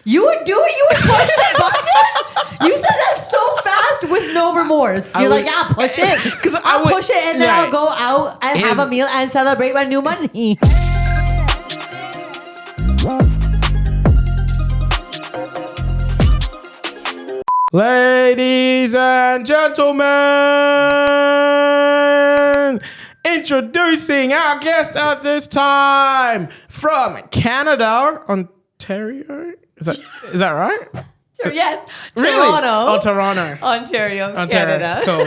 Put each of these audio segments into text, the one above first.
You would do it? You would push the button? You said that so fast with no remorse. You're like, yeah, push it. I'll push it and then I'll go out and have a meal and celebrate my new money. Ladies and gentlemen, introducing our guest at this time from Canada, Ontario. Is that right? Yes, Really? Toronto. Oh, Toronto, Ontario, Canada. Cool.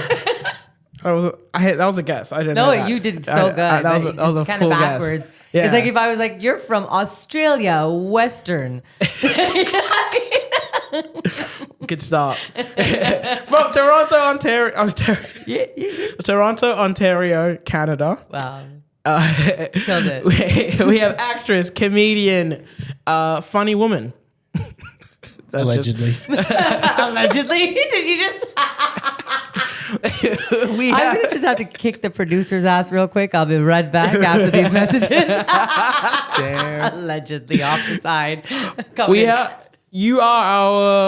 That was a guess. I didn't know that. You did so good. That was a kind full of backwards. guess. Yeah. It's like if I was like, you're from Australia, Western. Good start. From Toronto, Ontario. Toronto, Ontario, Canada. Wow. Killed it. We have actress, comedian, funny woman. Allegedly. Allegedly? Did you just... I'm going to just have to kick the producer's ass real quick. I'll be right back after these messages. Damn. Allegedly off the side. You are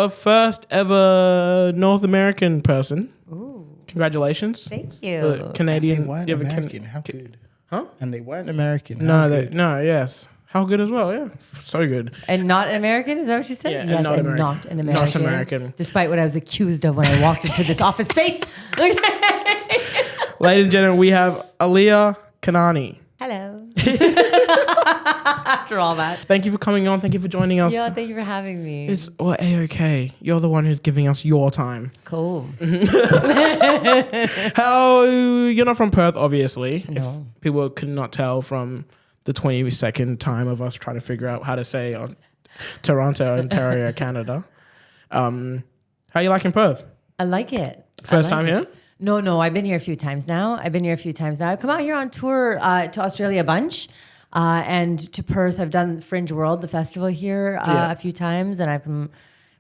our first ever North American person. Ooh. Congratulations. Thank you. Canadian. They weren't American. How good? Huh? And they weren't American. Yes. How good as well, yeah. So good. And not American? Is that what she said? Yeah, yes, not and American. not an American. Not American. Despite what I was accused of when I walked into this office space. Ladies and gentlemen, we have Aliya Kanani. Hello. After all that. Thank you for coming on. Thank you for joining us. Yeah, thank you for having me. It's A-okay. You're the one who's giving us your time. Cool. How, you're not from Perth, obviously. No. If people could not tell from the 20-second time of us trying to figure out how to say Toronto, Ontario, Canada. How you liking Perth? I like it. First time here? No. I've been here a few times now. I've come out here on tour to Australia a bunch. And to Perth, I've done Fringe World, the festival here a few times. And I've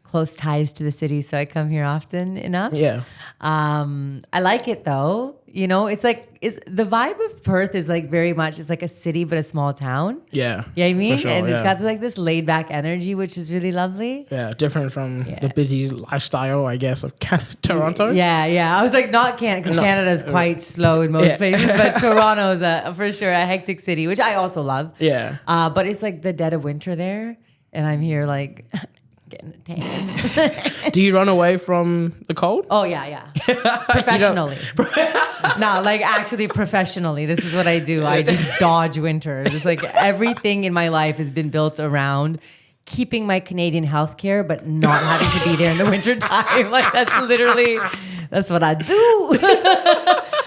close ties to the city, so I come here often enough. Yeah. I like it though. You know, the vibe of Perth is like very much, it's like a city but a small town. Yeah. Yeah, I mean? For sure, and yeah. it's got like this laid back energy, which is really lovely. Yeah, different from the busy lifestyle, I guess, of Toronto. Yeah. I was like, not Canada, because Canada is quite slow in most places, but Toronto is for sure a hectic city, which I also love. Yeah. But it's like the dead of winter there, and I'm here like getting a tan. Do you run away from the cold? Oh, yeah. Professionally. No, like actually professionally. This is what I do. I just dodge winter. It's like everything in my life has been built around keeping my Canadian healthcare, but not having to be there in the winter time. Like that's what I do.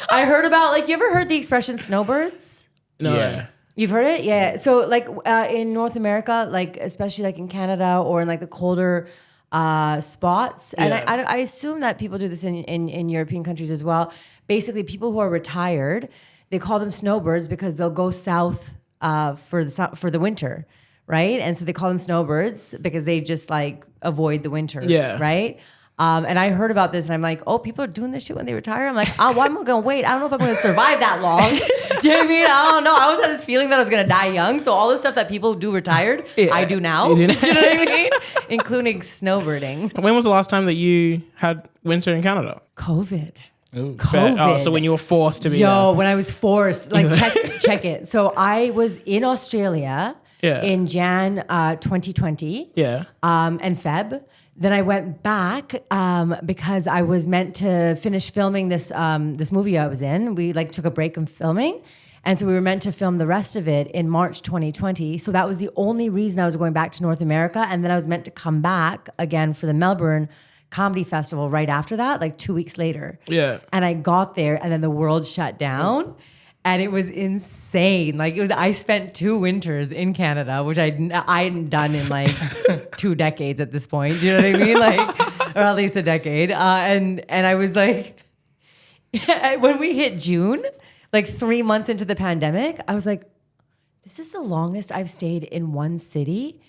I heard about, like, you ever heard the expression snowbirds? No. Yeah. You've heard it? Yeah. So like in North America, like especially like in Canada or in like the colder spots. And I assume that people do this in European countries as well. Basically, people who are retired, they call them snowbirds because they'll go south for the winter, right? And so they call them snowbirds because they just like avoid the winter, right? And I heard about this and I'm like, oh, people are doing this shit when they retire? I'm like, why am I going to wait? I don't know if I'm going to survive that long. Do you know what I mean? I don't know. I always had this feeling that I was going to die young. So all the stuff that people do retired, I do now. Do you know what I mean? Including snowbirding. When was the last time that you had winter in Canada? COVID. Ooh. COVID. Oh, so when you were forced to be there. When I was forced, like check it. So I was in Australia in Jan 2020 and Feb. Then I went back because I was meant to finish filming this movie I was in. We like took a break from filming. And so we were meant to film the rest of it in March 2020. So that was the only reason I was going back to North America. And then I was meant to come back again for the Melbourne Comedy Festival right after that, like 2 weeks later. Yeah. And I got there and then the world shut down. And it was insane. Like I spent 2 winters in Canada, which I hadn't done in like 2 decades at this point. Do you know what I mean? Like, or at least a decade. And I was like, when we hit June, like 3 months into the pandemic, I was like, this is the longest I've stayed in one city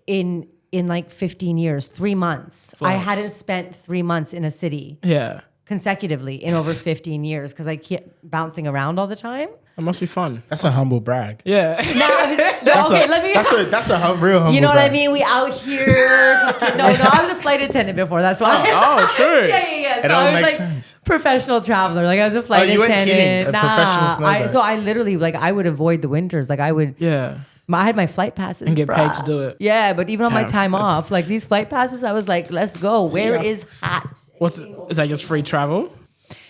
in like 15 years, 3 months. I hadn't spent 3 months in a city. Yeah. consecutively in over 15 years because I keep bouncing around all the time. It must be fun. That's a humble brag. Yeah. That's a real humble. You know what I brag. mean? We out here. No, I was a flight attendant before. That's why. Oh, true. Yeah. So It all I was makes like sense. professional traveler. Like I was a flight you ain't attendant. kidding. A professional snowbird. So I literally like I would avoid the winters. Like I would. Yeah. I had my flight passes And get paid bruh. to do it. Yeah, but even on my Damn, time that's- off, like these flight passes, I was like, let's go. Where is hot? Is that just free travel?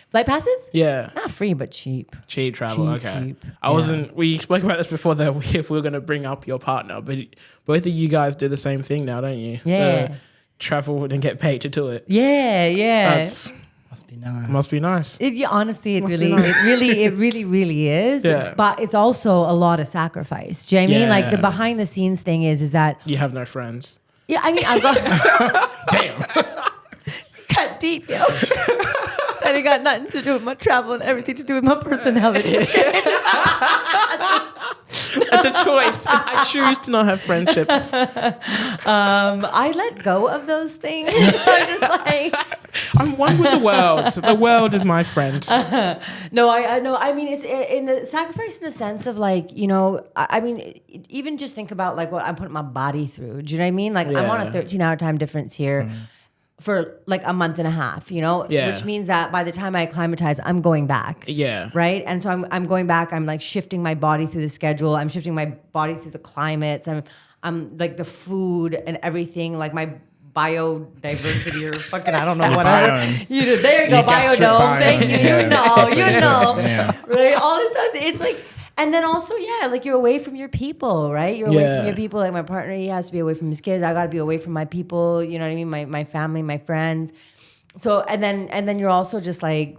Flight passes? Yeah. Not free, but cheap. Cheap travel. Cheap, Okay. cheap. We spoke about this before that if we were going to bring up your partner, but both of you guys do the same thing now, don't you? Yeah. Travel and get paid to do it. Yeah. That's Must be nice. must be nice. Honestly, it Must really, be nice. it really is. Yeah. But it's also a lot of sacrifice. Do you know what I mean? Like the Yeah. behind the scenes thing is that You have no friends. yeah, I mean I've got Damn. cut deep, yo. That ain't got nothing to do with my travel and everything to do with my personality. It's a choice. I choose to not have friendships. I let go of those things. I'm just like I'm one with the world. So the world is my friend. no, I know. I mean, it's in the sacrifice in the sense of like, you know, I mean, even just think about like what I'm putting my body through. Do you know what I mean? Like I'm on a Yeah. 13-hour time difference here for like a month and a half, you know, Yeah. which means that by the time I acclimatize, I'm going back. Yeah. Right. And so I'm going back. I'm like shifting my body through the schedule. I'm shifting my body through the climates. I'm like the food and everything, like my biodiversity or fucking, I don't know, whatever. biome. You do, there you go, Your gastric biodome. biome. Thank you. Yeah. You know, That's you what it know. is. Yeah. Right. All this stuff. It's like, and then also, yeah, like you're away from your people, right? You're away Yeah. from your people. Like my partner, he has to be away from his kids. I got to be away from my people. You know what I mean? My family, my friends. So, and then you're also just like,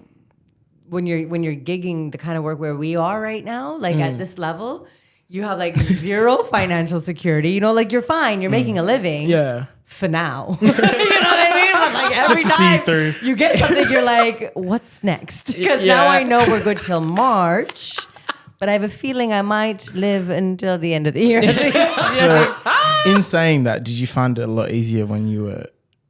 when you're gigging the kind of work where we are right now, like at this level, you have like zero financial security. You know, like you're fine. You're making a living. Yeah. For now. You know what I mean? But like every Just to see time through. you get something, you're like, what's next? Because now Yeah. I know we're good till March. But I have a feeling I might live until the end of the year. So, in saying that, did you find it a lot easier when you were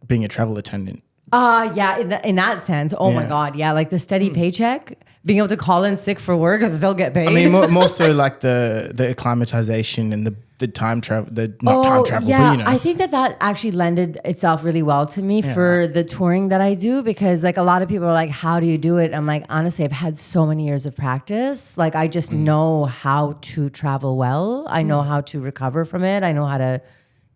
being a travel attendant? Yeah, in that sense. Oh my Yeah. God. Yeah, like the steady paycheck, being able to call in sick for work because still get paid. I mean, more so like the acclimatization and the time travel, time travel, yeah, but you know. I think that actually lended itself really well to me for the touring that I do because like a lot of people are like, how do you do it? I'm like, honestly, I've had so many years of practice. Like I just know how to travel well. I know how to recover from it. I know how to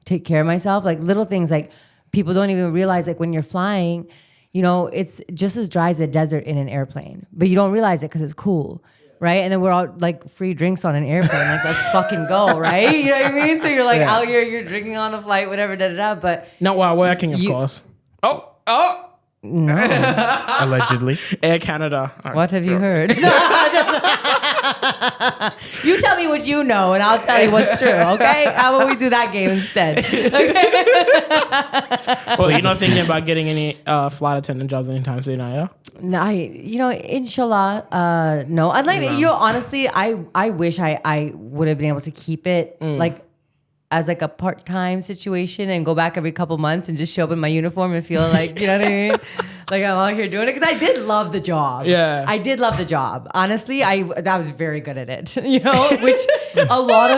take care of myself. Like little things like people don't even realize like when you're flying, you know, it's just as dry as a desert in an airplane, but you don't realize it because it's cool. Right. And then we're all like free drinks on an airplane. Like, let's fucking go. Right. You know what I mean? So you're like out here, you're drinking on a flight, whatever, But Not while working, of You- course. Oh. Allegedly. Air Canada. what have you heard? You tell me what you know and I'll tell you what's true. Okay. How about we do that game instead? Well, you're not thinking about getting any flight attendant jobs anytime soon, are you? No, inshallah, no. I'd like, you know, honestly, I wish I would have been able to keep it like as like a part-time situation and go back every couple months and just show up in my uniform and feel like, you know what I mean? Like I'm out here doing it because I did love the job. Yeah. I did love the job. Honestly, I was very good at it. You know, which a lot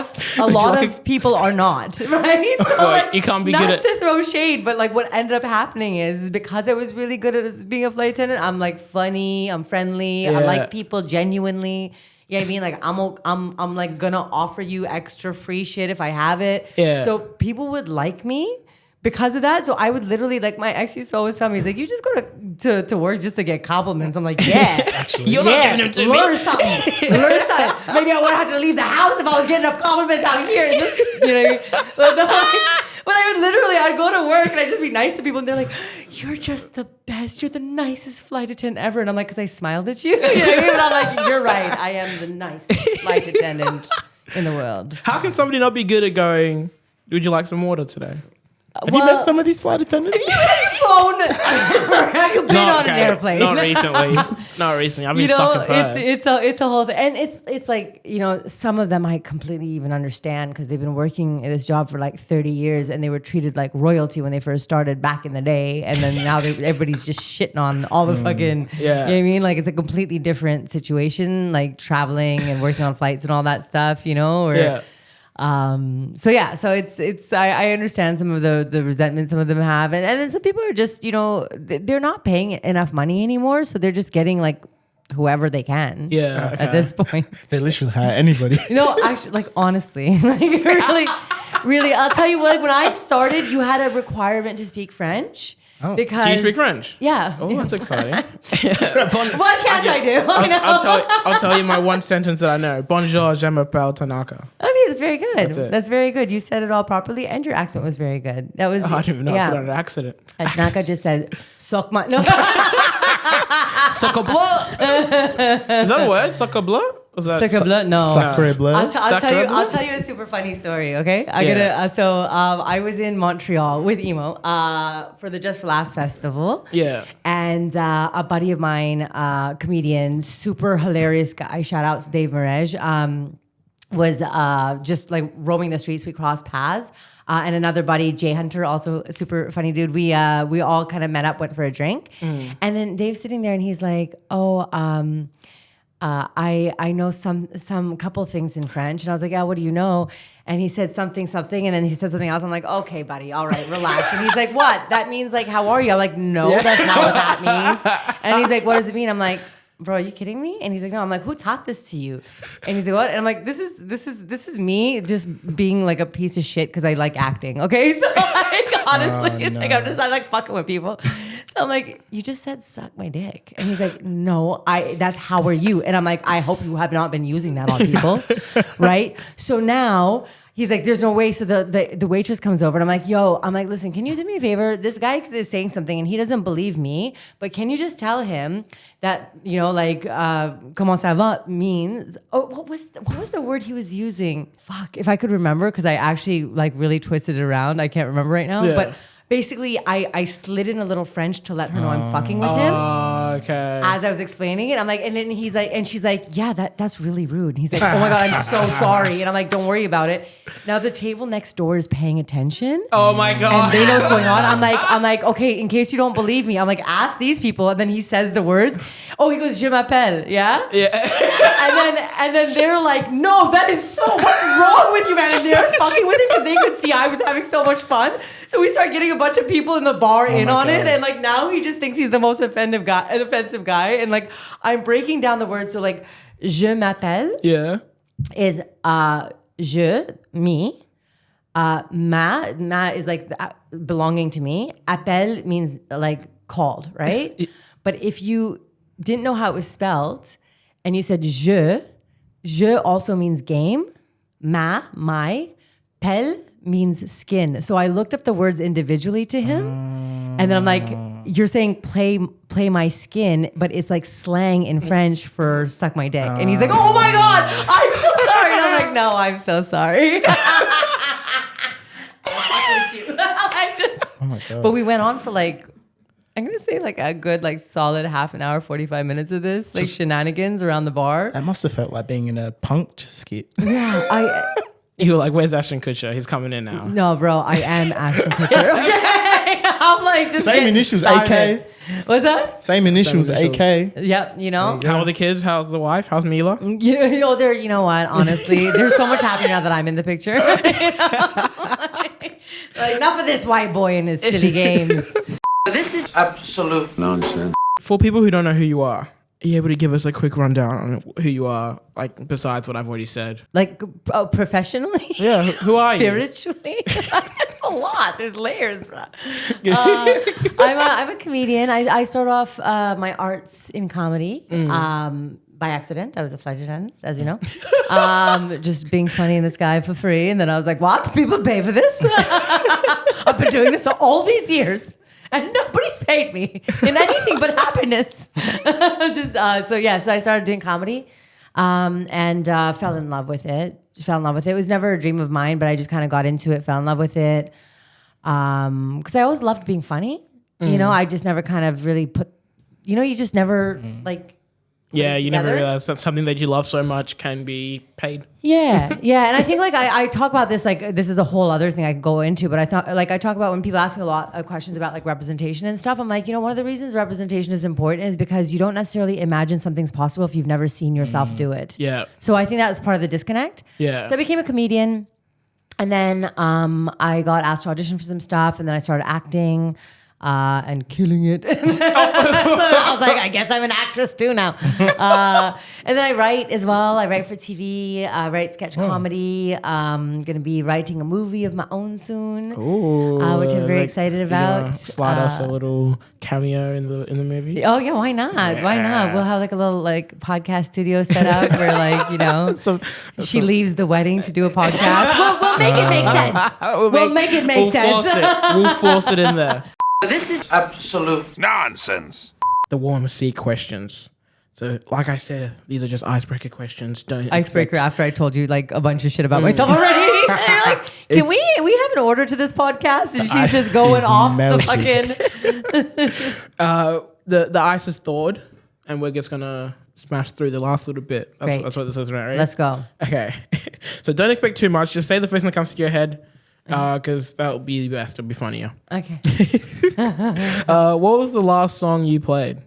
of people are not, right? So Well, you can't be not good at- to throw shade, but like what ended up happening is because I was really good at being a flight attendant, I'm like funny, I'm friendly, I Yeah. like people genuinely. Yeah, I mean, like I'm like gonna offer you extra free shit if I have it. Yeah. So people would like me because of that. So I would literally like my ex used to always tell me, he's like, you just go to work just to get compliments. I'm like, yeah, You're not giving them to me. learn something. Learn something. Maybe I wouldn't have to leave the house if I was getting enough compliments out here. You know what I mean? But no, but I would literally, I'd go to work and I'd just be nice to people and they're like, you're just the best. You're the nicest flight attendant ever. And I'm like, because I smiled at you. You know what I mean? And I'm like, you're right. I am the nicest flight attendant in the world. How can somebody not be good at going, would you like some water today? Have you met some of these flight attendants? Have you been on an airplane? Not recently. I've been stuck in Perth. It's a whole thing, and it's like, some of them I completely even understand because they've been working in this job for like 30 years, and they were treated like royalty when they first started back in the day, and then now everybody's just shitting on all the fucking. Yeah. You know what I mean? Like it's a completely different situation, like traveling and working on flights and all that stuff. Yeah. So it's I understand some of the resentment some of them have, and then some people are just they're not paying enough money anymore, so they're just getting like whoever they can. Yeah. At this point, They literally hire anybody. Actually, like honestly, like really, I'll tell you what. Like, when I started, you had a requirement to speak French. Oh. Because Do you speak French? Yeah. Oh, that's exciting. What can't I do? I'll tell you my one sentence that I know. Bonjour, je m'appelle Tanaka. Okay, that's very good. That's it. That's very good. You said it all properly, and your accent was very good. That was. I don't even know if I put on an accident. And Tanaka just said, "Suck my no." Sacre bleu. Is that a word? Sacre bleu? Was that Sacre bleu? No. Sacre bleu. I'll Sacre bleu? tell you a super funny story. Okay, Yeah. I was in Montreal with Emo for the Just for Laughs festival. Yeah. And a buddy of mine, comedian, super hilarious guy. Shout out to Dave Marej. Was just like roaming the streets. We crossed paths. And another buddy, Jay Hunter, also a super funny dude. We all kind of met up, went for a drink. And then Dave's sitting there and he's like, I know some couple things in French. And I was like, yeah, what do you know? And he said something. And then he said something else. I'm like, okay, buddy, all right, relax. And he's like, what? That means like, how are you? I'm like, no, that's not what that means. And he's like, what does it mean? I'm like, bro, are you kidding me? And he's like, no. I'm like, who taught this to you? And he's like, what? And I'm like, this is me just being like a piece of shit because I like acting. Okay, so like honestly, no. like I like fucking with people. So I'm like, you just said suck my dick, and he's like, no, that's how are you? And I'm like, I hope you have not been using that on people, right? So now. He's like, there's no way. So the waitress comes over and I'm like, listen, can you do me a favor? This guy is saying something and he doesn't believe me, but can you just tell him that, comment ça va means, what was the word he was using? Fuck, if I could remember, because I actually like really twisted it around. I can't remember right now, but basically, I slid in a little French to let her know I'm fucking with him. Okay. As I was explaining it, I'm like, and then he's like, and she's like, yeah, that's really rude. And he's like, oh my God, I'm so sorry. And I'm like, don't worry about it. Now the table next door is paying attention. Oh my God. And they know what's going on. I'm like, okay, in case you don't believe me, I'm like, ask these people. And then he says the words. Oh, he goes, je m'appelle. Yeah? Yeah. and then they're like, no, that is so, what's wrong with you, man? And they're fucking with him because they could see I was having so much fun. So we start getting a bunch of people in the bar in on it. And like now he just thinks he's the most offensive guy. And like I'm breaking down the words. So like, je m'appelle is je, me. Ma is like belonging to me. Appel means like called, right? But if you didn't know how it was spelled and you said je also means game. My, pel means skin. So I looked up the words individually to him. And then I'm like, you're saying play my skin, but it's like slang in French for suck my dick. And he's like, oh my God, I'm so sorry. And I'm like, no, I'm so sorry. Oh my God. But we went on for like, I'm going to say like a good like solid half an hour, 45 minutes of this, like shenanigans around the bar. That must have felt like being in a punked skit. Yeah, You were like, where's Ashton Kutcher? He's coming in now. No, bro, I am Ashton Kutcher. Okay? I'm like just Same initials, AK. What's that? Same initials, Same initials. AK. Yep, you know. How are the kids? How's the wife? How's Mila? Yeah, you know what? Honestly, there's so much happening now that I'm in the picture. like enough of this white boy and his silly games. This is absolute nonsense. For people who don't know who you are you able to give us a quick rundown on who you are, like besides what I've already said? Like professionally? Yeah, who are you? Spiritually? That's a lot. There's layers, bro. I'm a comedian. I started off my arts in comedy. By accident. I was a flight attendant, as you know. Just being funny in the sky for free. And then I was like, what? People pay for this? I've been doing this all these years. And nobody's paid me in anything but happiness. So I started doing comedy and fell in love with it. It was never a dream of mine, but I just kind of got into it, fell in love with it. Because I always loved being funny. You know, I just never kind of really put, you just never like. Yeah, you never together. realize that something that you love so much can be paid. Yeah, yeah, and I think like I talk about this, like this is a whole other thing I could go into, but I thought like I talk about when people ask me a lot of questions about like representation and stuff. I'm like, one of the reasons representation is important is because you don't necessarily imagine something's possible if you've never seen yourself do it. Yeah. So I think that was part of the disconnect. Yeah. So I became a comedian, and then I got asked to audition for some stuff, and then I started acting. And killing it. I was like, I guess I'm an actress too now. And then I write as well. I write for TV. I write sketch comedy. I'm going to be writing a movie of my own soon, which I'm very excited about. Slide us a little cameo in the movie. Oh yeah, why not? Yeah. Why not? We'll have like a little like podcast studio set up where like she leaves the wedding to do a podcast. We'll make it make sense. We'll make it make sense. We'll force it in there. This is absolute Nonsense. The warm seat questions. So, like I said, these are just icebreaker questions. Don't Icebreaker expect- after I told you like a bunch of shit about myself already. And you're like, can we have an order to this podcast? And she's just going off melting. the fucking. The ice is thawed, and we're just gonna smash through the last little bit. Great. That's what this is, right? Let's go. Okay. So don't expect too much. Just say the first thing that comes to your head. Because that'll be the best. It'll be funnier. Okay. What was the last song you played?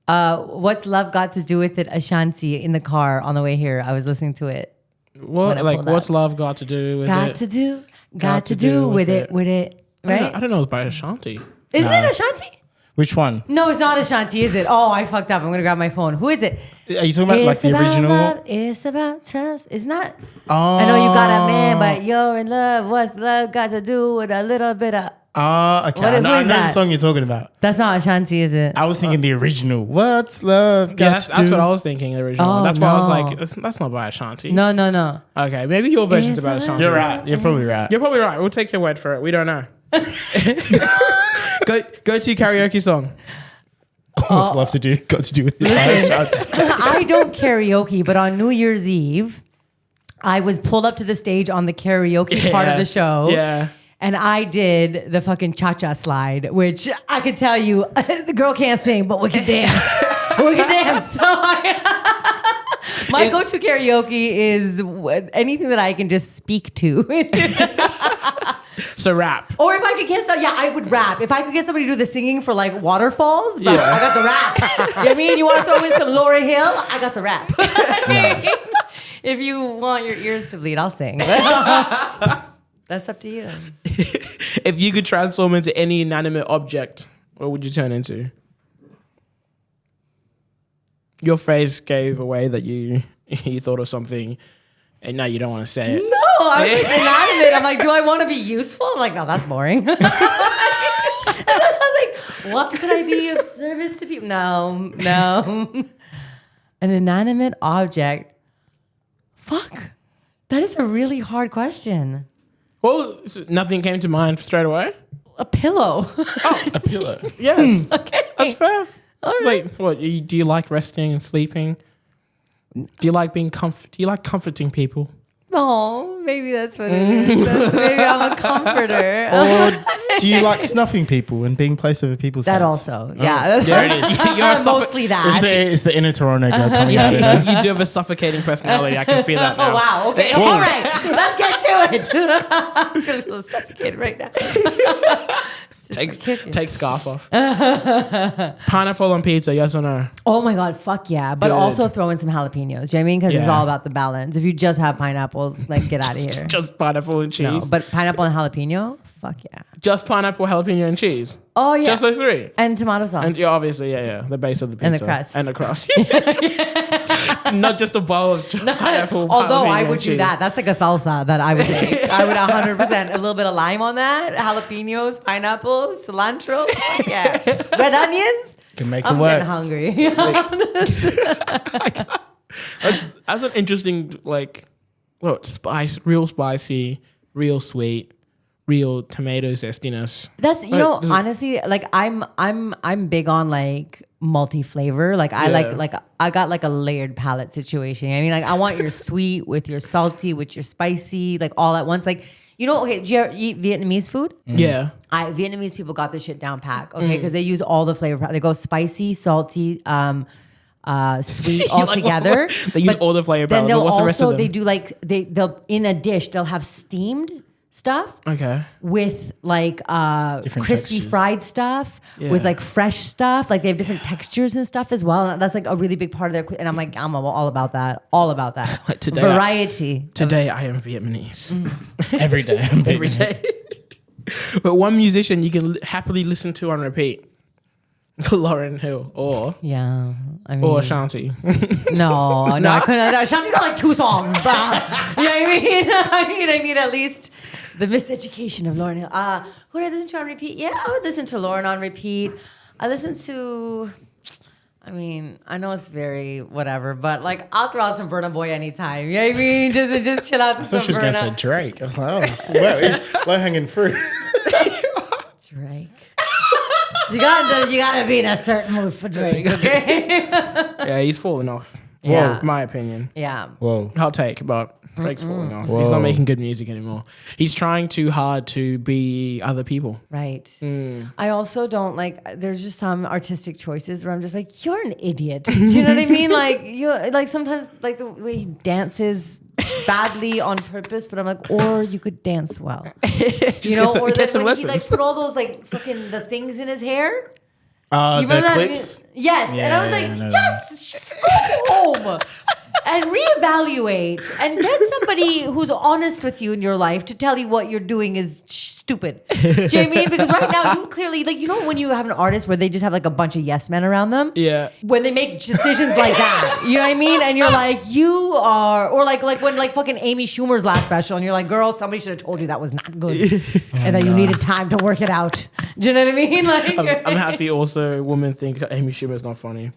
What's love got to do with it? Ashanti in the car on the way here. I was listening to it. What I like pulled what's up. love got to do with Got it? to do with it. Right? I don't know. It's by Ashanti. Isn't it Ashanti? Which one? No, it's not Ashanti, is it? Oh, I fucked up. I'm gonna grab my phone. Who is it? Are you talking about like the original? Love, it's about trust. It's not. Oh. I know you got a man, but you're in love. What's love got to do with a little bit of? Okay. What- I who know, is the that? song you're talking about. That's not Ashanti, is it? I was thinking the original. What's love got Yeah, that's to do? what I was thinking. The original. Oh, That's why I was no. like, that's not by Ashanti. No. Okay, maybe your version's It's about about- Ashanti. You're right. You're probably right. You're probably right. We'll take your word for it. We don't know. Go to karaoke song. What's love to do? Got to do with it. I don't karaoke, but on New Year's Eve, I was pulled up to the stage on the karaoke part of the show. Yeah. And I did the fucking cha-cha slide, which I could tell you, the girl can't sing, but we can dance. We can dance. My go-to karaoke is anything that I can just speak to. So rap. Or if I could get I would rap. If I could get somebody to do the singing for like waterfalls, but I got the rap. You know what I mean? You want to throw in some Laura Hill? I got the rap. If you want your ears to bleed, I'll sing. That's up to you. If you could transform into any inanimate object, what would you turn into? Your face gave away that you thought of something, and now you don't want to say it. No, I'm like inanimate. I'm like, do I want to be useful? I'm like, no, that's boring. I was like, what could I be of service to people? No. An inanimate object. Fuck. That is a really hard question. Well, nothing came to mind straight away. A pillow. A pillow. Yes, Okay. that's fair. All It's right. like, what? Do you like resting and sleeping? Do you like being Do you like comforting people? Oh, maybe that's what it is. Maybe I'm a comforter. Or do you like snuffing people and being placed over people's That heads? also, yeah. There it is. You're a Mostly that. It's the inner Toronto guy coming out. You do have a suffocating personality. I can feel that now. Oh, wow. Okay. All right. Let's get to it. I'm feeling a little suffocated right now. Take scarf off. Pineapple on pizza, yes or no? Oh my God, fuck yeah. But Good. also throw in some jalapenos. You know what I mean? Because it's Yeah. all about the balance. If you just have pineapples, like get out of here. Just pineapple and cheese. No, but pineapple and jalapeno? Fuck yeah. Just pineapple, jalapeno, and cheese. Oh yeah. Just those three. And tomato sauce. And yeah, obviously, yeah, the base of the pizza. And the crust. And the crust. Not just a bowl of pineapple. Although jalapeno, I and would do cheese. that. That's like a salsa that I would make. I would 100%. A little bit of lime on that. Jalapenos, pineapples, cilantro. Fuck yeah. Red onions. Can make it I'm work. getting hungry. That's an interesting, spice, real spicy, real sweet, real tomato zestiness. That's Right, does it- honestly, like I'm big on like multi-flavor. Like I Yeah. like I got like a layered palate situation. I mean, like I want your sweet with your salty with your spicy, like all at once. Like You know, okay, do you ever eat Vietnamese food? Yeah. Vietnamese people got this shit down pack, okay? Because they use all the flavor. They go spicy, salty, sweet all together. They use all the flavor. Then they'll what's the rest of them? they do like they'll in a dish they'll have steamed stuff. Okay. With like crispy textures. fried stuff, with like fresh stuff. Like they have different textures and stuff as well. And that's like a really big part of their. And I'm like, I'm all about that. All about that. Like today, variety. Today I am Vietnamese. Every day. Every day. But one musician you can happily listen to on repeat. Lauryn Hill or Yeah, I mean, or Ashanti. no, I couldn't. Ashanti's got like 2 songs, but you know what I mean. I need at least the miseducation of Lauryn Hill. Who did I listen to on repeat? Yeah, I would listen to Lauryn on repeat. I listen to. I mean, I know it's very whatever, but like I'll throw out some Burna Boy anytime. You know what I mean? Just chill out to I thought she was some going to say Burna. Drake. I was like, oh, well, low hanging fruit. Drake. You gotta be in a certain mood for Drake, okay? Yeah, he's falling off. Yeah. Well, my opinion. Yeah. Whoa. Hot take, but Drake's falling off. He's Whoa. not making good music anymore. He's trying too hard to be other people. Right. I also don't like. There's just some artistic choices where I'm just like, you're an idiot. Do you know what I mean? Like you, like sometimes like the way he dances badly on purpose, but I'm like, or you could dance well. You know, or get then some when he like lessons. put all those like fucking the things in his hair. You The remember that? clips? Yes, and I was Yeah, I know like, that. just go home and reevaluate and get somebody who's honest with you in your life to tell you what you're doing is stupid. Do you know what I mean? Because right now you clearly, like, you know when you have an artist where they just have like a bunch of yes men around them? Yeah. When they make decisions like that, you know what I mean? And you're like, you are, or like when like fucking Amy Schumer's last special and you're like, girl, somebody should have told you that was not good and that you needed time to work it out. Do you know what I mean? Like, I'm happy also women think that Amy Schumer's not funny.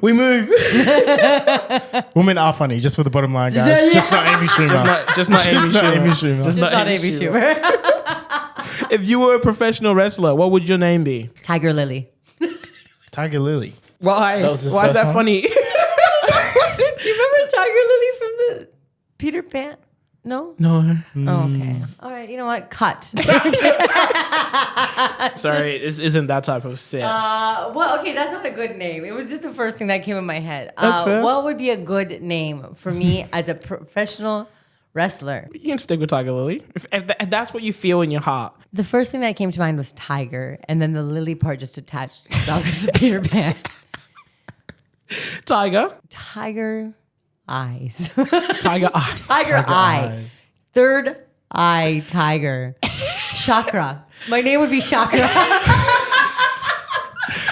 We move. Women are funny, just for the bottom line, guys. Just not Amy Schumer. Just not Amy Schumer. Just not Amy Schumer. If you were a professional wrestler, what would your name be? Tiger Lily. Tiger Lily. Why? That was his Why is first that one? funny? You remember Tiger Lily from the Peter Pan? No? No. Oh, okay. All right, you know what? Cut. Sorry, this isn't that type of set. Well, okay, that's not a good name. It was just the first thing that came in my head. That's fair. What would be a good name for me as a professional wrestler? You can stick with Tiger Lily. If that's what you feel in your heart. The first thing that came to mind was Tiger, and then the Lily part just attached itself to Peter Pan. Tiger. Tiger eyes. Tiger eye. Tiger eye. eyes. Third eye tiger. Chakra. My name would be Chakra.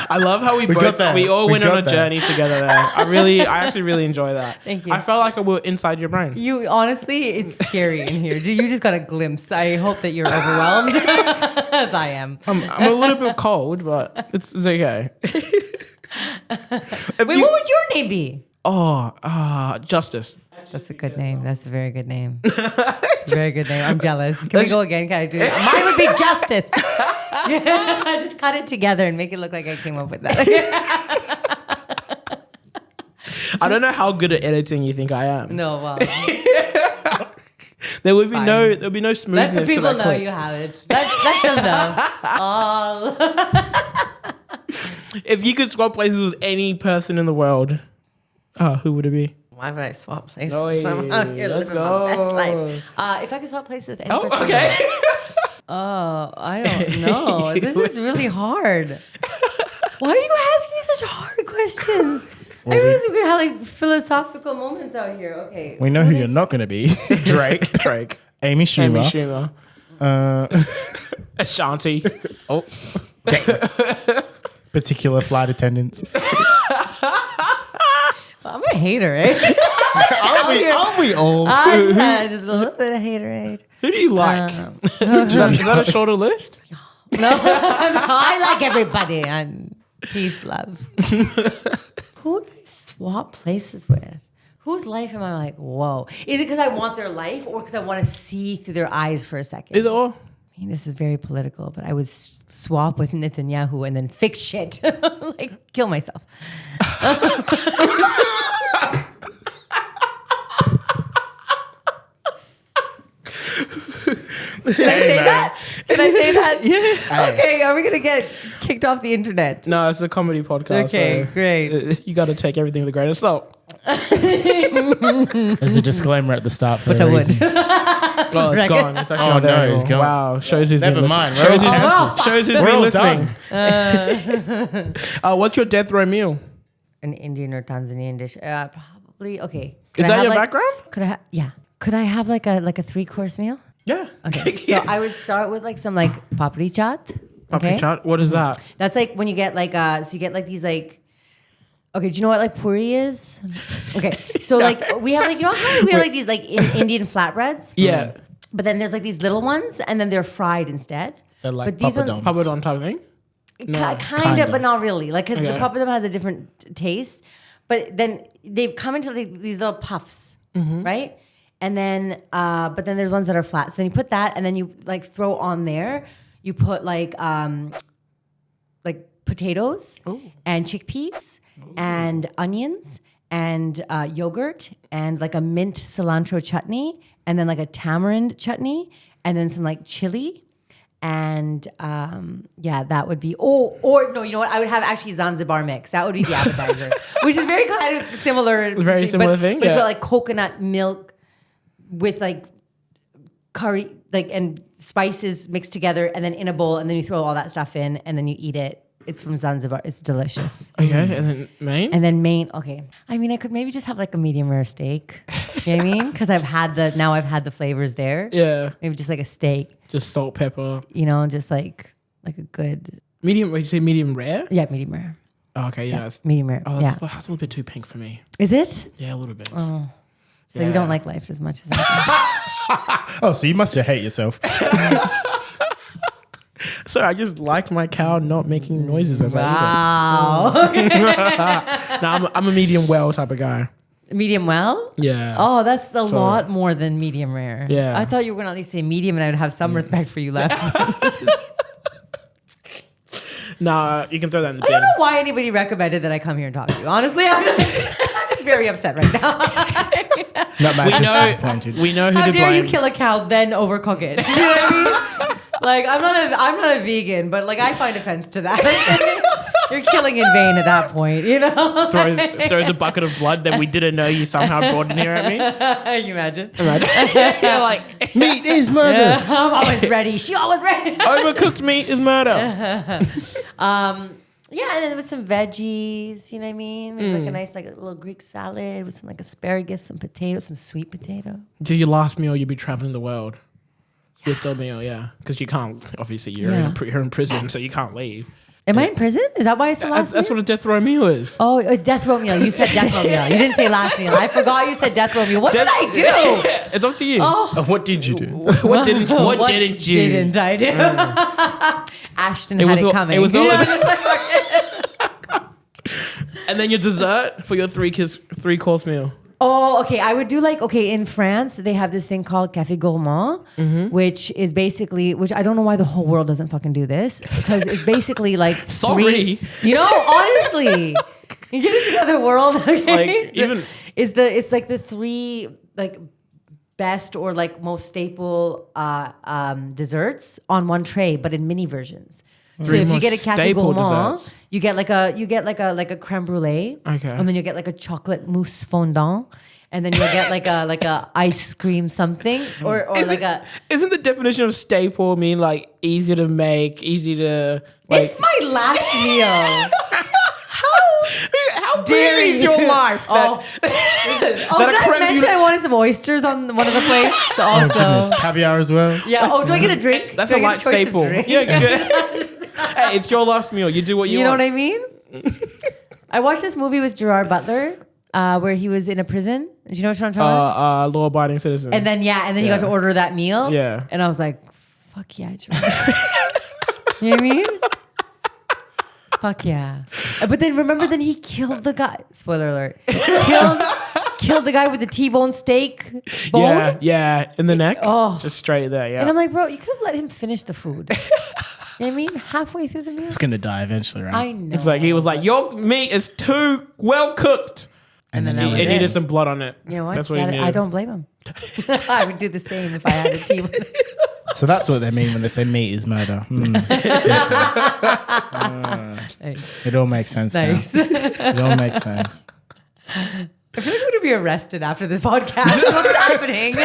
I love how we got both there. we all We went on got a there. journey together there. I actually really enjoy that. Thank you. I felt like I was inside your brain. You honestly, it's scary in here. You just got a glimpse. I hope that you're overwhelmed, as I am. I'm a little bit cold, but it's okay. Wait, what would your name be? Justice. That's a good name. That's a very good name. It's a very good name. I'm jealous. Can we go again? Can I do it? Mine would be Justice. Just cut it together and make it look like I came up with that. I don't know how good at editing you think I am. No, well, There would be Fine. no smoothness let the to people that know clip. you have it. Let them know. If you could swap places with any person in the world, who would it be? Why would I swap places? No, I'm out here let's living my best go. life. If I could swap places with any Oh, person. okay. Oh, I don't know. This is really hard. Why are you asking me such hard questions? I realize we have like philosophical moments out here. Okay. We know who you're not going to be. Drake. Drake. Amy Schumer. Amy Schumer. Ashanti. Oh, damn. Particular flight attendants. I'm a hater, eh? Aren't we all? I just had just a little bit of haterade. Who do you like? Is that a shorter list? No, I like everybody. And peace, love. Who would I swap places with? Whose life am I like, whoa? Is it because I want their life or because I want to see through their eyes for a second? Either or. I mean, this is very political, but I would swap with Netanyahu and then fix shit. Like, kill myself. Can I say that? Can I say that? Yeah. Okay, are we going to get kicked off the internet? No, it's a comedy podcast. Okay, so great. You got to take everything with a grain of salt. There's a disclaimer at the start for But a I would. reason. Oh, it's gone. It's actually Oh, not there no, anymore. it's gone. Wow. Shows who's Never been mind. listening. We're all cancelled. Shows who's We're been all listening. What's your death row meal? An Indian or Tanzanian dish. Probably, okay. Is that your background? Could I Could I have like a 3-course meal? Yeah. Okay. So I would start with like some like papri chaat. Papri chaat? What is that? That's like when you get like so you get like these like. Okay, do you know what like puri is? Okay, so like we have like, you know how we have like these like Indian flatbreads? Yeah. But then there's like these little ones, and then they're fried instead. They're like but these ones, papadums. Papadon type of thing? kind of, but not really. Like, because Okay. the papadum has a different taste. But then they've come into these little puffs, right? And then, but then there's ones that are flat. So then you put that, and then you like throw on there. You put like potatoes and chickpeas and onions and yogurt and like a mint cilantro chutney and then like a tamarind chutney and then some like chili. And that would be or no, you know what? I would have actually Zanzibar mix. That would be the appetizer, which is very kind of similar. Very similar thing. But it's Yeah. got like coconut milk with like curry, like and spices mixed together, and then in a bowl, and then you throw all that stuff in, and then you eat it. It's from Zanzibar. It's delicious. Okay, and then main? And then main. Okay, I mean, I could maybe just have like a medium rare steak. You know what I mean? Because I've had the flavors there. Yeah. Maybe just like a steak. Just salt, pepper. You know, just like a good. Medium, wait, you say medium rare? Yeah, medium rare. Oh, okay, yeah. Medium rare. Oh, yeah. that's a little bit too pink for me. Is it? Yeah, a little bit. So Yeah. you don't like life as much as I do. Oh, so you must have hate yourself. So I just like my cow not making noises as Wow. I eat it. No, I'm a medium well type of guy. Medium well? Yeah. Oh, that's a lot more than medium rare. Yeah. I thought you were going to at least say medium and I would have some respect for you left. Nah, you can throw that in the I bin. don't know why anybody recommended that I come here and talk to you. Honestly, I'm just very upset right now. Not mad, We just know- disappointed. We know who How to dare blame. you kill a cow then overcook it? You know what I mean? Like I'm not a vegan, but like I find offense to that. You're killing in vain at that point, you know. throws a bucket of blood that we didn't know you somehow brought in here at me. Can you imagine? Yeah, like Meat is murder. Yeah, I'm always ready. She always ready. overcooked meat is murder. Yeah, and then with some veggies, you know what I mean? Maybe like a nice like a little Greek salad with some like asparagus, some potatoes, some sweet potato. To your last meal, you'll be traveling the world. Your third meal, yeah, because you can't. Obviously, you're in prison, so you can't leave. Am I in prison? Is that why it's the last That's meal? what a death row meal is. Oh, it's death row meal. You said death row meal. You didn't say last meal. I forgot you said death row meal. What did I do? It's up to you. What did you do? What didn't you? What didn't I do? Ashton had it coming. It was all. And then your dessert for your three-course meal. Oh, okay. I would do like, in France, they have this thing called Café Gourmand, which is basically, which I don't know why the whole world doesn't fucking do this, because it's basically like Sorry. you know, honestly, you get into another world, okay? Like, even- it's like the three like best or like most staple desserts on one tray, but in mini versions. So Three if you most get a Café staple Gourmand, desserts. you get like a creme brulee, Okay. and then you get like a chocolate mousse fondant, and then you get like a ice cream something, or like a. Isn't the definition of staple mean like easy to make, easy to like? It's my last meal. How Dare busy is you. your life? Oh, that did I creme mention brulee- I wanted some oysters on one of the plates? Oh, Also, goodness. Caviar as well. yeah. Oh, do I get a drink? That's Do a I get light choice of staple. drink? Yeah, good. Hey, it's your last meal. You do what you You know want. what I mean? I watched this movie with Gerard Butler where he was in a prison. Do you know what I'm talking about? Law-abiding citizen. And then he got to order that meal. Yeah. And I was like, fuck yeah, Gerard. You know what I mean? Fuck yeah. But then remember, then he killed the guy. Spoiler alert. Killed the guy with the T-bone steak bone. yeah, in the neck. Oh. Just straight there. Yeah. And I'm like, bro, you could have let him finish the food. You know what I mean? Halfway through the meal. It's gonna die eventually, right? I know. It's like he was like, your meat is too well cooked. and then that was It it. needed some blood on it. You know what? That's what he needed. I don't blame him. I would do the same if I had a T-bone. So that's what they mean when they say meat is murder. It all makes sense Nice. now. It all makes sense. I feel like I'm going to be arrested after this podcast. What's happening?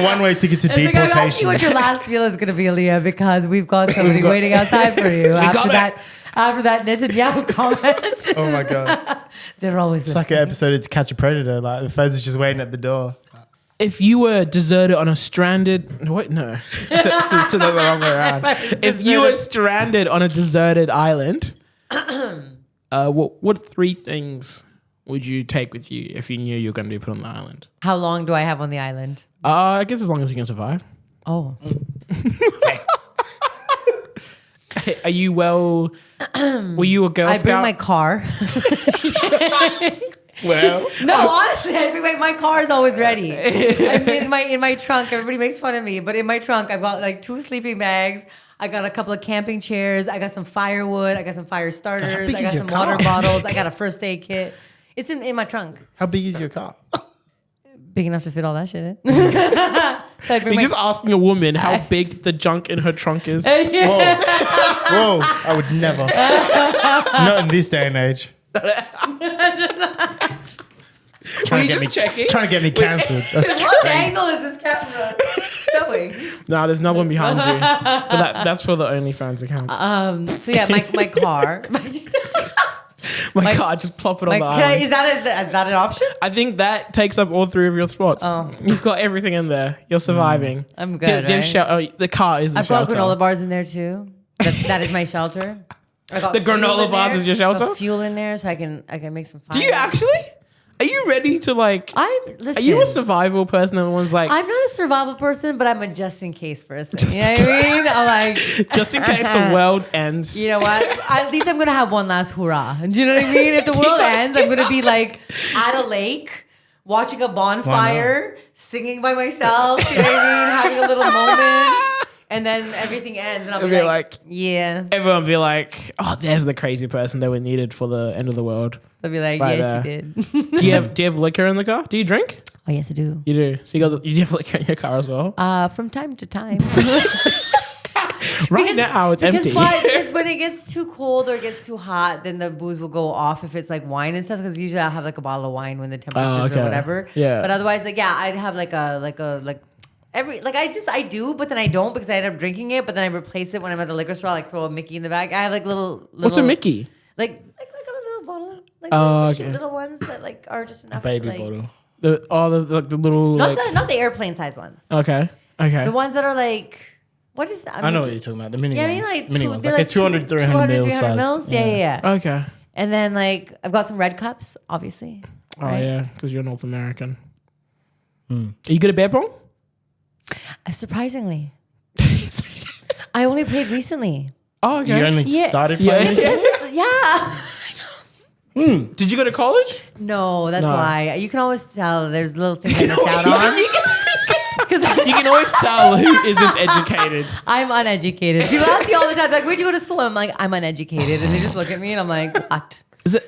One-way ticket to I'm asking you deportation. what your last meal is going to be, Aliya, because we've got somebody waiting outside for you after that Netanyahu comment. Oh my God. They're always It's like an episode of To Catch a Predator. Like the feds are just waiting at the door. If you were deserted on a stranded... Wait, no. To the wrong way around. If you were stranded on a deserted island, what 3 things would you take with you if you knew you were going to be put on the island? How long do I have on the island? I guess as long as you can survive. Oh. Are you were you a Girl I Scout? bring my car. Well, No, honestly, my car is always ready. I'm in my trunk. Everybody makes fun of me, but in my trunk, I've got like 2 sleeping bags. I got a couple of camping chairs. I got some firewood. I got some fire starters. big I is got your some car? water bottles. I got a first aid kit. It's in my trunk. How big is your car? Big enough to fit all that shit in. So I bring you're my just asking a woman how big the junk in her trunk is. Whoa. Whoa. I would never. Not in this day and age. Trying to get me cancelled. That's What crazy. angle is this camera showing? Nah, there's another one behind you. But that's for the OnlyFans account. So yeah, my car. My car, just plop it on the island. Is that an option? I think that takes up all 3 of your spots. Oh. You've got everything in there. You're surviving. I'm good, right? The car is the I've got shelter. granola bars in there too. That is my shelter. I got The fuel granola in bars there. is your shelter? I got fuel in there so I can make some fire. Do you actually? Are you ready to Listen, Are you a survival person? Everyone's like, I'm not a survival person, but I'm a just in case person. You know what I mean? I'm like, just in case the world ends. you know what? At least I'm gonna have one last hurrah. Do you know what I mean? If the world ends, I'm gonna be like at a lake, watching a bonfire, singing by myself. You know what I mean? Having a little moment. And then everything ends, and I'll be like, yeah. Everyone will be like, oh, there's the crazy person that we needed for the end of the world. They'll be like, Right yeah, there. she did. Do you have liquor in the car? Do you drink? Oh, yes, I do. You do. So you have liquor in your car as well? From time to time. Now it's empty. Because when it gets too cold or it gets too hot, then the booze will go off if it's like wine and stuff. Because usually I'll have like a bottle of wine when the temperatures or whatever. Yeah. But otherwise, I'd have I do, but then I don't because I end up drinking it. But then I replace it when I'm at the liquor store. I like throw a Mickey in the bag. I have like little. What's a Mickey? Like a little bottle. Like Oh, the cute okay. little ones that like are just enough. Baby to, like, bottle. The little Not the airplane size ones. Okay. The ones that are like. What is that? I know what you're talking about. The mini Yeah, ones. like Mini two- ones. they're Like a like 200, 300 mil 300 size. mils? Yeah. Okay. And then like I've got some red cups, obviously. Oh right? yeah, because you're North American. Are you good at beer pong? Surprisingly, I only played recently. Oh, okay. You only Yeah. started Yeah. playing this? Yeah. Did you go to college? No, that's No. why. You can always tell there's little things I missed out on. You can always tell who isn't educated. I'm uneducated. People ask me all the time, like, where'd you go to school? I'm like, I'm uneducated. And they just look at me and I'm like, what? Is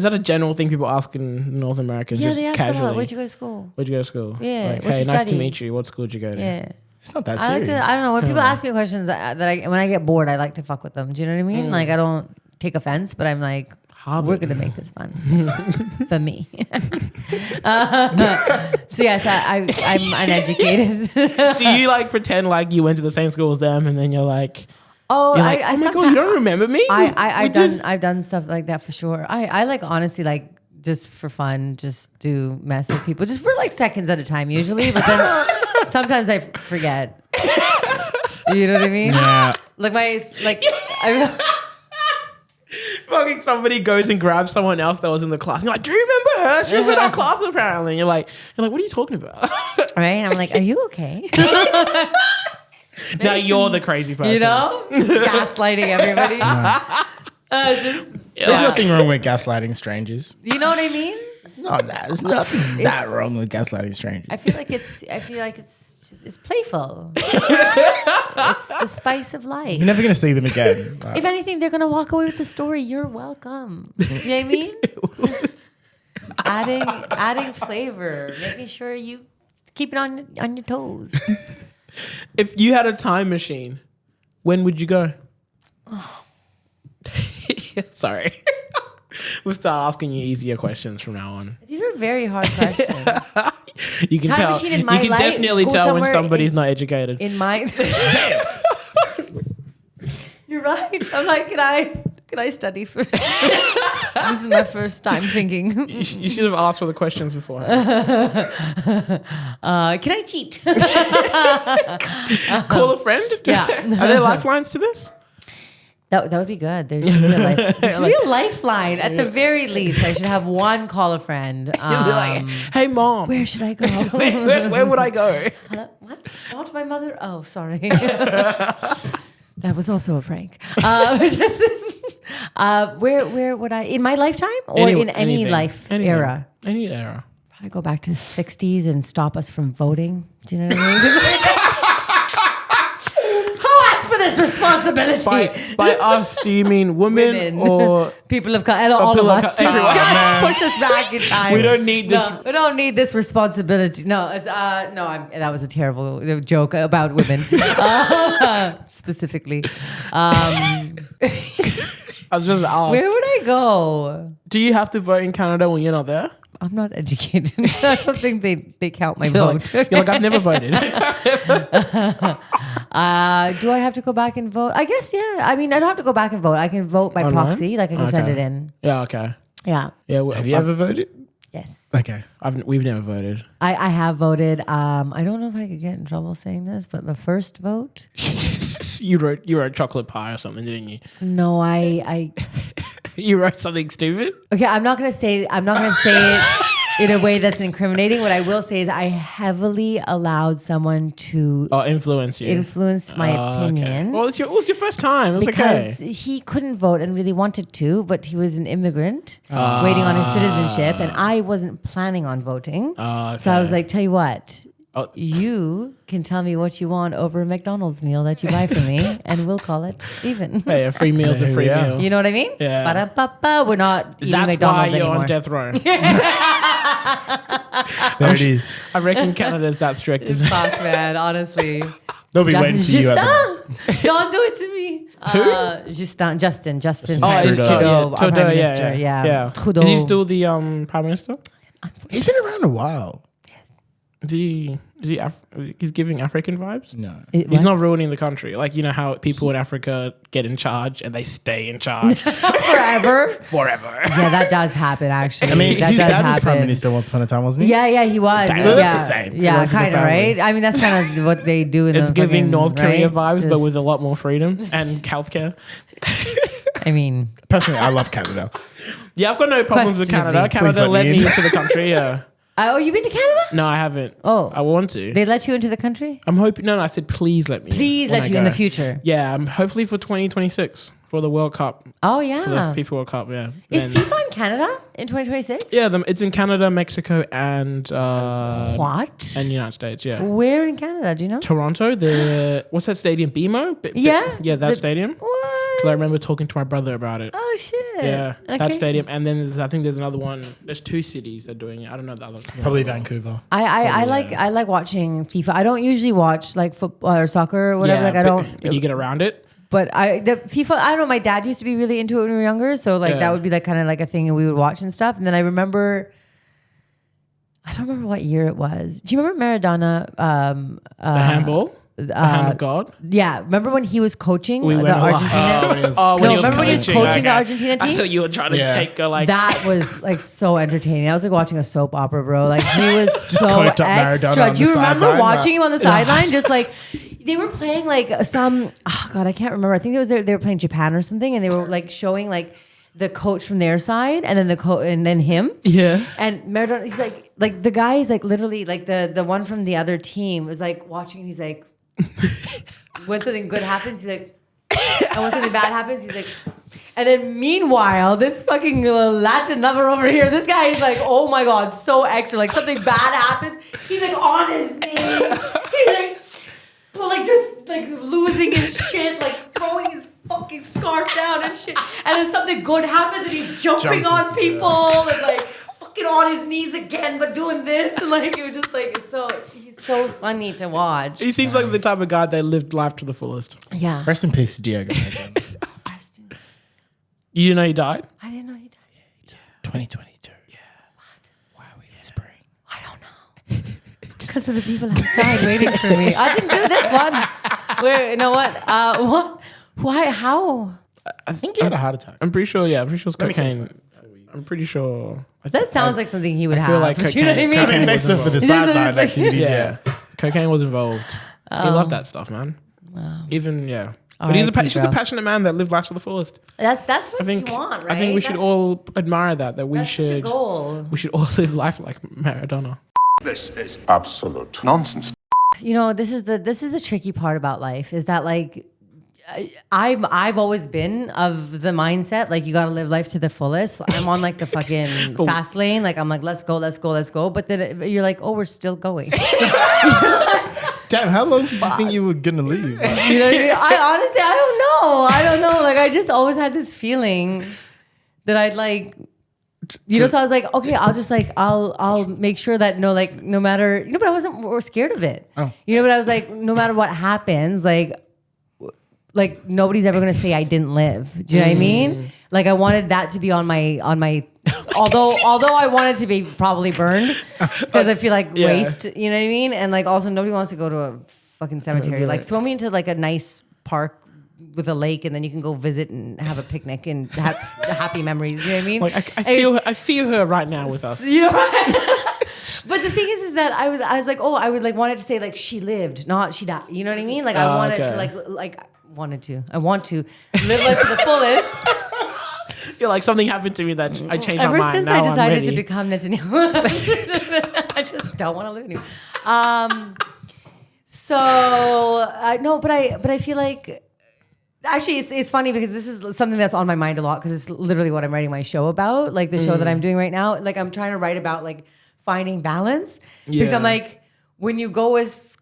that a general thing people ask in North America? Yeah, just they ask casually? a lot. Where'd you go to school? Where'd you go to school? Yeah, Like, what'd hey, you nice to study? meet you. What school did you go to? Yeah. It's not that I like serious. to, I don't know. When people ask me questions that when I get bored, I like to fuck with them. Do you know what I mean? Like, I don't take offense, but I'm like, we're going to make this fun for me. So yes, I'm uneducated. Do you like pretend like you went to the same school as them and then you're like, Oh, you're like, I oh my god, sometimes- you don't remember me? I've done stuff like that for sure. I like honestly like just for fun, just do mess with people just for like seconds at a time usually, but then sometimes I forget. You know what I mean? Yeah. Like Fucking somebody goes and grabs someone else that was in the class. And you're like, do you remember her? She was in our class apparently. And you're like, what are you talking about? right? I'm like, are you okay? Now you're the crazy person. You know, just gaslighting everybody. There's nothing wrong with gaslighting strangers. You know what I mean? There's nothing that wrong with gaslighting strangers. I feel like it's playful. It's the spice of life. You're never going to see them again. Like, If anything, they're gonna walk away with the story. You're welcome. You know what I mean? adding flavor, making sure you keep it on your toes. If you had a time machine, when would you go? Sorry. We'll start asking you easier questions from now on. These are very hard questions. You can Time tell. machine in You my can life, definitely go tell when somewhere somebody's not educated. In my You're right. I'm like, can I study first? This is my first time thinking. You should have asked for the questions before. Can I cheat? Call a friend? Yeah. Are there lifelines to this? That would be good. There should be a lifeline at the very least. I should have one call a friend. You'll be like, hey, Mom. Where should I go? Where would I go? Hello? What? Not my mother? Oh, sorry. That was also a prank. Where would I, in my lifetime or in any anything. life Anything. era? Any era. Probably go back to the 60s and stop us from voting. Do you know what I mean? Who asked for this responsibility? By us, do you mean women or people of color? All of people of us. color. Just push us back in time. We don't need this. No, we don't need this responsibility. No, it's, that was a terrible joke about women, specifically. I was just asking. Where would I go? Do you have to vote in Canada when you're not there? I'm not educated. I don't think they count my You're vote. like, I've never voted. Do I have to go back and vote? I guess, yeah. I mean, I don't have to go back and vote. I can vote by Online? proxy. Like I can send Okay. it in. Yeah, okay. Yeah. Yeah, Have you ever voted? Yes. Okay. We've never voted. I have voted. I don't know if I could get in trouble saying this, but my first vote. You wrote chocolate pie or something, didn't you? No, I You wrote something stupid? okay. I'm not gonna say it in a way that's incriminating. What I will say is I heavily allowed someone to Or influence you? influence my opinion. Okay. Well, it was your first time. It was Because okay. he couldn't vote and really wanted to, but he was an immigrant waiting on his citizenship, and I wasn't planning on voting. So I was like, tell you what, Oh. you can tell me what you want over a McDonald's meal that you buy for me, and we'll call it even. Hey, a free meal's a free Yeah. meal. You know what I mean? Yeah. Ba-da-ba-ba. We're not eating That's McDonald's why you're anymore. on death row. There it is. I reckon Canada's that strict. Isn't it? Fuck, man, honestly. They'll be waiting for you at the... Justin, don't do it to me. Justin. Oh, it's Trudeau. Trudeau, our Prime Minister. yeah. Trudeau. Is he still the Prime Minister? He's been around a while. He's giving African vibes? No. He's not ruining the country. Like, you know how people in Africa get in charge and they stay in charge forever. forever. Yeah, that does happen, actually. I mean, that his does dad was happen. Prime Minister once upon a time, wasn't he? Yeah, he was. So that's yeah. the same. Yeah, Belongs to the kind of, family. right? I mean, that's kind of what they do in It's the giving fucking, North Korea right? vibes, but with a lot more freedom and healthcare. I mean, Personally, I love Canada. Yeah, I've got no problems with Canada. Questionably. Please Canada let let me me in. into the country, yeah. oh, you been to Canada? No, I haven't. Oh. I want to. They let you into the country? I'm hoping. No, I said please let me. Please when let I you in the go. future. Yeah, I'm hopefully for 2026 for the World Cup. Oh, For the yeah. FIFA World Cup, yeah. Is Then- FIFA in Canada in 2026? Yeah, it's in Canada, Mexico, and What? and United States. Yeah, Where in Canada? Do you know? Toronto. What's that stadium? BMO. Yeah. yeah, that The- stadium. What? 'Cause I remember talking to my brother about it. Oh, shit. Yeah, Okay. that stadium, and then I think there's another one. There's 2 cities that are doing it. I don't know the other. Probably Vancouver. I like watching FIFA. I don't usually watch like football or soccer or whatever. Yeah, like I but don't. You get around it. But the FIFA, I don't know. My dad used to be really into it when we were younger, so like Yeah. that would be like kind of like a thing we would watch and stuff. And then I don't remember what year it was. Do you remember Maradona? The handball. The hand of God. Yeah, remember when he was coaching We the went a lot. Argentina? Oh, No, remember when he was coaching the Argentina I team? thought you were trying to Yeah. take like That was like so entertaining. I was like watching a soap opera, bro. Like he was so coked up Maradona extra. on Do you the remember sideline, watching him on the sideline? Just like they were playing like some. Oh God, I can't remember. I think it was they were playing Japan or something, and they were like showing like the coach from their side, and then and then him. Yeah. And Maradona, he's like the guy is like literally like the one from the other team was like watching. And he's like, when something good happens, he's like, and when something bad happens, he's like. And then meanwhile, this fucking Latin lover over here, this guy is like, oh my God, so extra. Like something bad happens, he's like on his knee. He's like just like losing his shit, like throwing his fucking scarf down and shit. And then something good happens and he's jumping on people and like fucking on his knees again, but doing this. And like, it was just like, he's so funny to watch. He seems like the type of guy that lived life to the fullest. Yeah. Rest in peace, Diego. You didn't know he died? I didn't know he died. 2022. Yeah. Why are we whispering? I don't know. Because of the people outside waiting for me. I didn't do this one. Where, you know what? What? Why? How? I think he had a heart attack. I'm pretty sure, yeah. I'm pretty sure it's cocaine. I'm pretty sure. That sounds like something he would have. feel like Do you know what I mean? cocaine Based off of the It sideline doesn't- activities, Yeah. Cocaine was involved. He loved that stuff, man. Even, But he's just a bro. passionate man that lived life to the fullest. That's what I think you want, right? I think we should all admire that we That's such a should goal. we should all live life like Maradona. This is absolute nonsense. You know, this is the tricky part about life is that like I've always been of the mindset like you got to live life to the fullest. I'm on like the fucking fast lane. Like I'm like let's go. But then you're like, oh, we're still going. Damn, how long did you think you were gonna leave? Like, You know what I mean? I don't know. Like I just always had this feeling that I'd like, so I was like, okay, I'll just like, I'll make sure that no matter, but I wasn't scared of it. Oh. But I was like, no matter what happens, like nobody's ever gonna say I didn't live. Do you know what I mean? Like I wanted that to be on my, although I wanted to be probably burned because I feel like waste, you know what I mean? And like also nobody wants to go to a fucking cemetery. Like throw me into like a nice park with a lake and then you can go visit and have a picnic and have happy memories. You know what I mean? Like I feel her right now with us. You know right? But the thing is that I was like, oh, I would like wanted to say like she lived, not she died. You know what I mean? Like I wanted to I want to live life to the fullest. You're like something happened to me that I changed my Ever mind. since Now I I'm decided to ready. become Netanyahu, I just don't want to live anymore. But I feel like actually it's funny because this is something that's on my mind a lot because it's literally what I'm writing my show about, like the show that I'm doing right now. Like I'm trying to write about like finding balance because I'm like when you go as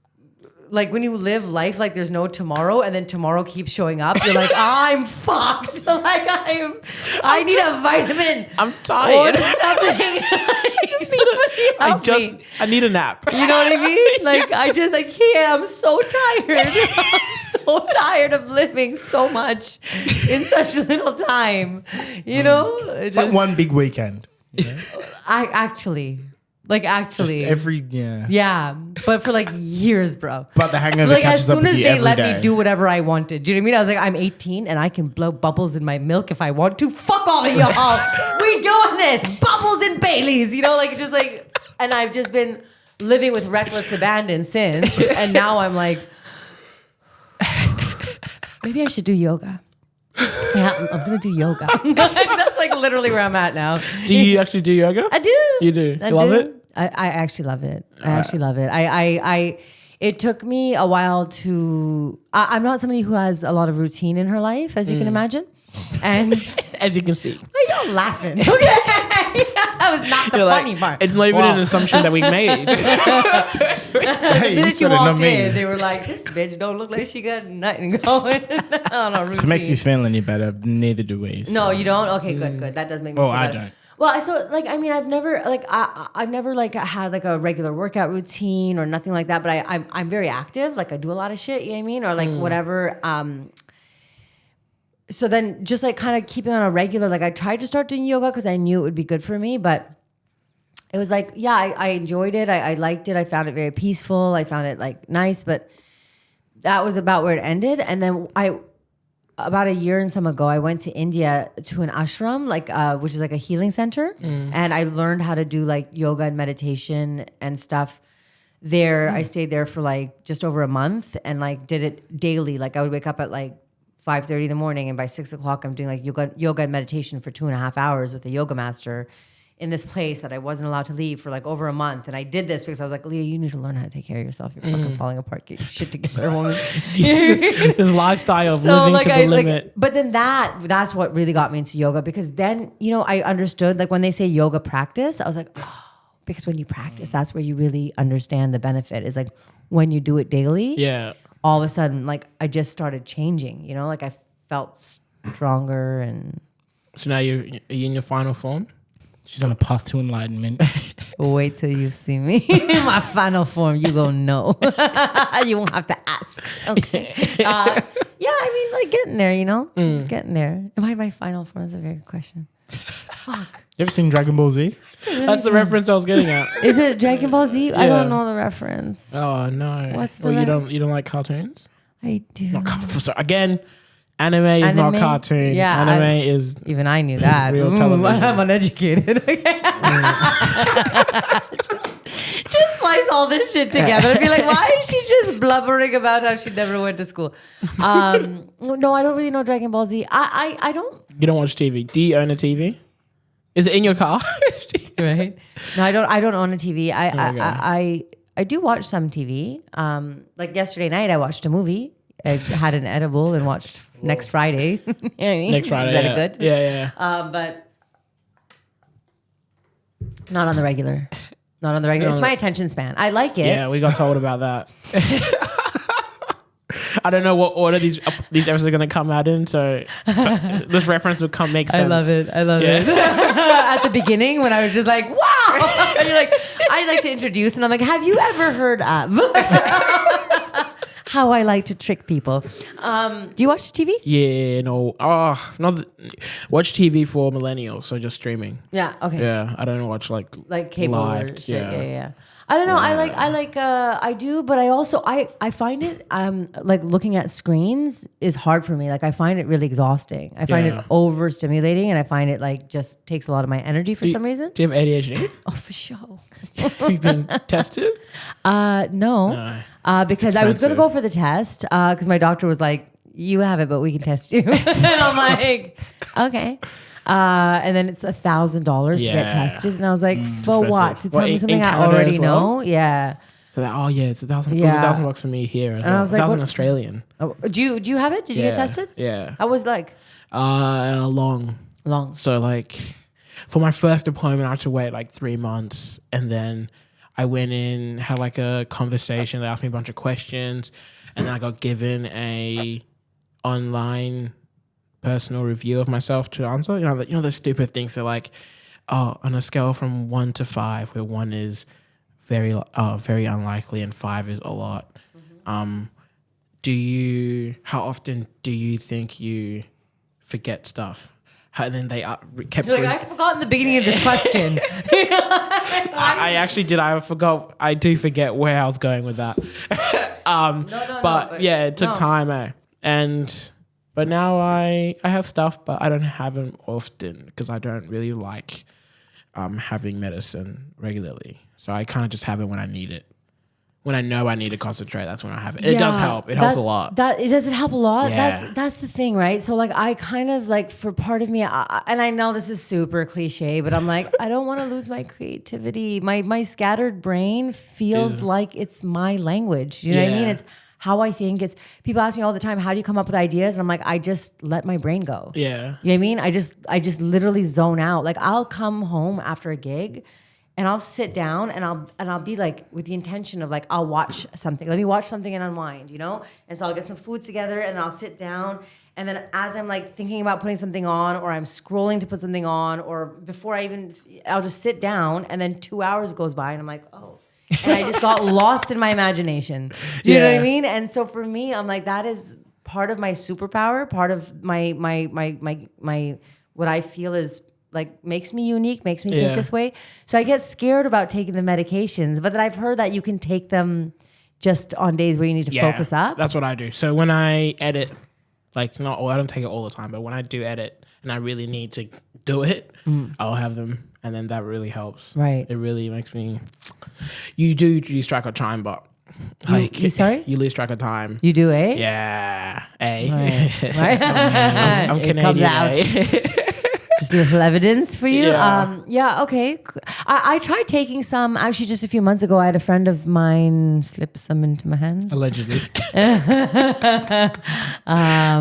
like when you live life like there's no tomorrow and then tomorrow keeps showing up, you're like, I'm fucked. Like I need a vitamin. I'm tired. Or something. I need a nap. You know what I mean? Like I can't. I'm so tired. I'm so tired of living so much in such little time. You know? it's like one big weekend. Just every Yeah, but for like years, bro. But the hangover Like catches as soon up with as you they every let day. me do whatever I wanted. Do you know what I mean? I was like, I'm 18 and I can blow bubbles in my milk if I want to. Fuck all of y'all. We doing this. Bubbles and Baileys. You know, like just like, and I've just been living with reckless abandon since. And now I'm like, maybe I should do yoga. Yeah, I'm gonna do yoga. That's like literally where I'm at now. Do you actually do yoga? I do. You do. I You love do. it? I actually love it. I it took me a while to. I'm not somebody who has a lot of routine in her life, as you can imagine, and As you can see. why are y'all laughing? Okay, that was not the You're funny like, part. it's not even an assumption that we made. Hey, The you minute you said it, not walked in, me. they were like, "This bitch don't look like she got nothing going on a routine." If it makes you feel any better, neither do we. so. No, you don't. Okay, good. That does make me. Oh, feel I better. don't. Well, so like I mean, I've never like I've never like had like a regular workout routine or nothing like that. But I'm very active. Like I do a lot of shit. You know what I mean? Or like whatever. So then just like kind of keeping on a regular. Like I tried to start doing yoga because I knew it would be good for me, but it was like I enjoyed it. I liked it. I found it very peaceful. I found it like nice, but that was about where it ended. And then about a year and some ago, I went to India to an ashram, like which is like a healing center, and I learned how to do like yoga and meditation and stuff. There, I stayed there for like just over a month and like did it daily. Like I would wake up at like 5:30 in the morning, and by 6 o'clock, I'm doing like yoga and meditation for 2.5 hours with a yoga master in this place that I wasn't allowed to leave for like over a month. And I did this because I was like, Leah, you need to learn how to take care of yourself. You're fucking falling apart. Get your shit together, woman. This lifestyle of living to the limit. But then that's what really got me into yoga, because then, you know, I understood like when they say yoga practice, I was like, oh, because when you practice, that's where you really understand the benefit is like when you do it daily. Yeah. All of a sudden, like I just started changing, you know, like I felt stronger and. So now are you in your final form? She's on a path to enlightenment. Wait till you see me in my final form. You go no. You won't have to ask. Okay. Yeah, I mean, like getting there, you know, getting there. Am I in my final form? That's a very good question. Fuck. You ever seen Dragon Ball Z? That's the reference I was getting at. Is it Dragon Ball Z? I don't know the reference. Oh no. What's the you don't like cartoons? I do. So again, anime is not cartoon. Yeah, anime is even I knew that. real television. I'm uneducated. Okay. just slice all this shit together and be like, why is she just blubbering about how she never went to school? No, I don't really know Dragon Ball Z. I don't. You don't watch TV. Do you own a TV? Is it in your car? Right. No, I don't own a TV. I do watch some TV. Like yesterday night, I watched a movie. I had an edible and watched Next Friday. You know what I mean? Next Friday. Is that Yeah. good? Yeah. But not on the regular. Not on the regular. It's my attention span. I like it. Yeah, we got told about that. I don't know what order these episodes are going to come out in, so this reference would make sense. I love it. At the beginning, when I was just like, wow. And you're like, I like to introduce, and I'm like, have you ever heard of how I like to trick people? Do you watch TV? Yeah, no. Watch TV for millennials, so just streaming. Yeah. Okay. Yeah, I don't watch like cable live. or shit. Yeah. I don't know. I do, but I also I find it like looking at screens is hard for me. Like I find it really exhausting. I find it overstimulating, and I find it like just takes a lot of my energy for some reason. Do you have ADHD? Oh, for sure. Have you been tested? No. Because I was going to go for the test because my doctor was like, you have it, but we can test you. And I'm like, okay. And then it's $1,000 to get tested. And I was like, for expensive. what? To tell me something I Canada already as well? know? Yeah. So it's $1,000. Yeah. It was $1,000 for me here as well. I was like, $1,000 what- Australian. Oh, do you have it? Did you get tested? Yeah. I was like Long. So like for my first appointment, I had to wait like 3 months, and then I went in, had like a conversation. They asked me a bunch of questions, and then I got given a online personal review of myself to answer. You know those stupid things that like, oh, on a scale from 1 to 5, where 1 is very unlikely and 5 is a lot. Mm-hmm. How often do you think you forget stuff? And then they kept. you're like, I forgot in the beginning of this question. I actually did. I do forget where I was going with that. But yeah, it took time, But now I have stuff, but I don't have them often because I don't really like having medicine regularly. So I kind of just have it when I need it. When I know I need to concentrate, that's when I have it. It does help. It helps a lot. Does it help a lot? Yeah. That's the thing, right? So like I kind of like for part of me, and I know this is super cliche, but I'm like, I don't want to lose my creativity. My scattered brain feels like it's my language. You know what I mean? It's how I think. It's people ask me all the time, how do you come up with ideas? And I'm like, I just let my brain go. Yeah. You know what I mean? I just literally zone out. Like I'll come home after a gig and I'll sit down and I'll be like with the intention of like, I'll watch something. Let me watch something and unwind, you know? And so I'll get some food together and then I'll sit down. And then as I'm like thinking about putting something on or I'm scrolling to put something on or before I'll just sit down and then 2 hours goes by and I'm like, oh. And I just got lost in my imagination. Do you know what I mean? And so for me, I'm like, that is part of my superpower, part of my what I feel is like makes me unique, makes me think this way. So I get scared about taking the medications, but then I've heard that you can take them just on days where you need to focus up. That's what I do. So when I edit, I don't take it all the time, but when I do edit and I really need to do it, I'll have them. And then that really helps. Right. It really makes me, you do lose track of time, but you sorry? You lose track of time. You do, eh? Yeah. Right. I'm It Canadian. comes out. Just little evidence for you. Yeah. Okay. I tried taking some, actually just a few months ago, I had a friend of mine slip some into my hand. Allegedly.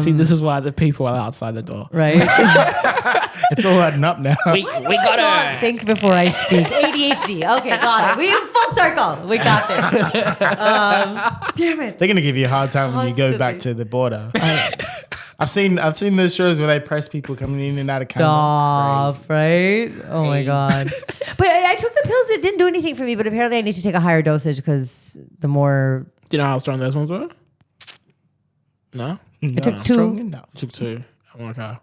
See, this is why the people are outside the door. Right. It's all adding up now. We got her. Think before I speak. ADHD. Okay, got it. We full circle. We got there. Damn it. They're gonna give you a hard time when you go back to the border. I've seen those shows where they press people coming in and out of Canada. Stop, right? Oh my God. But I took the pills. It didn't do anything for me. But apparently, I need to take a higher dosage because the more. Do you know how strong those ones were? No? I took 2. No. Took 2. I'm like,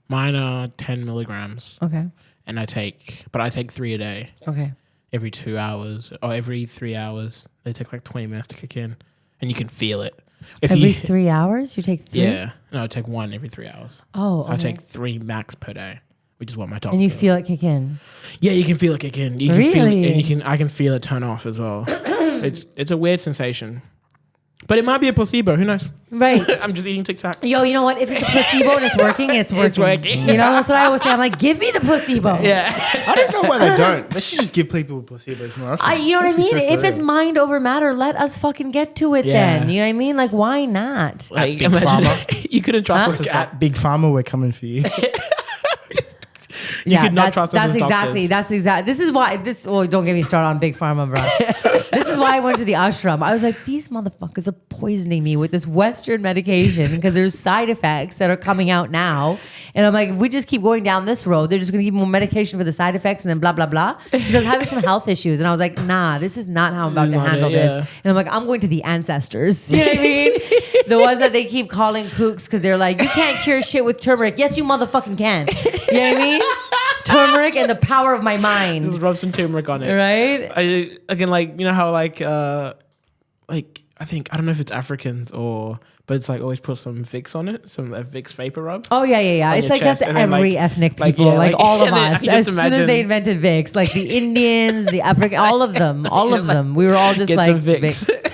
mine are 10 milligrams. Okay. And I take 3 a day. Okay. Every 2 hours or every 3 hours. They take like 20 minutes to kick in. And you can feel it. Every 3 hours? You take 3? Yeah. No, I take 1 every 3 hours. Oh, okay. So I take 3 max per day, which is what my doctor. And you feel it kick in? Yeah, you can feel it kick in. You can Really? feel it, and I can feel it turn off as well. It's a weird sensation. But it might be a placebo. Who knows? Right. I'm just eating Tic Tacs. Yo, you know what? If it's a placebo and it's working, it's working. It's working. You know, that's what I always say. I'm like, give me the placebo. Yeah. I don't know why they don't. They should just give people placebos more often. You know what I Let's be mean? so If for it's real. mind over matter, let us fucking get to it Yeah. then. You know what I mean? Like, why not? Like, Big Pharma. You couldn't trust us as At Big Pharma, we're coming for you. You could not trust us that's as exactly. doctors. That's exactly. This is why. Don't get me started on Big Pharma, bro. This is why I went to the ashram. I was like, these motherfuckers are poisoning me with this Western medication because there's side effects that are coming out now. And I'm like, if we just keep going down this road, they're just going to give me more medication for the side effects and then blah, blah, blah. Because I was having some health issues. And I was like, nah, this is not how I'm about to Not it, handle yeah. this. And I'm like, I'm going to the ancestors. You know what I mean? The ones that they keep calling kooks because they're like, you can't cure shit with turmeric. Yes, you motherfucking can. You know what I mean? Turmeric and the power of my mind. Just rub some turmeric on it. Right? Again, like, you know how like I think, I don't know if it's Africans but it's like always put some Vicks on it, some Vicks vapor rub. Oh yeah. On It's your like that's chest, and then, every like- ethnic like, people, yeah, like like- all of and then I us. can As just soon as imagine- they invented Vicks, like the Indians, the African, all of them, we were all just Get like some Vicks. Vicks.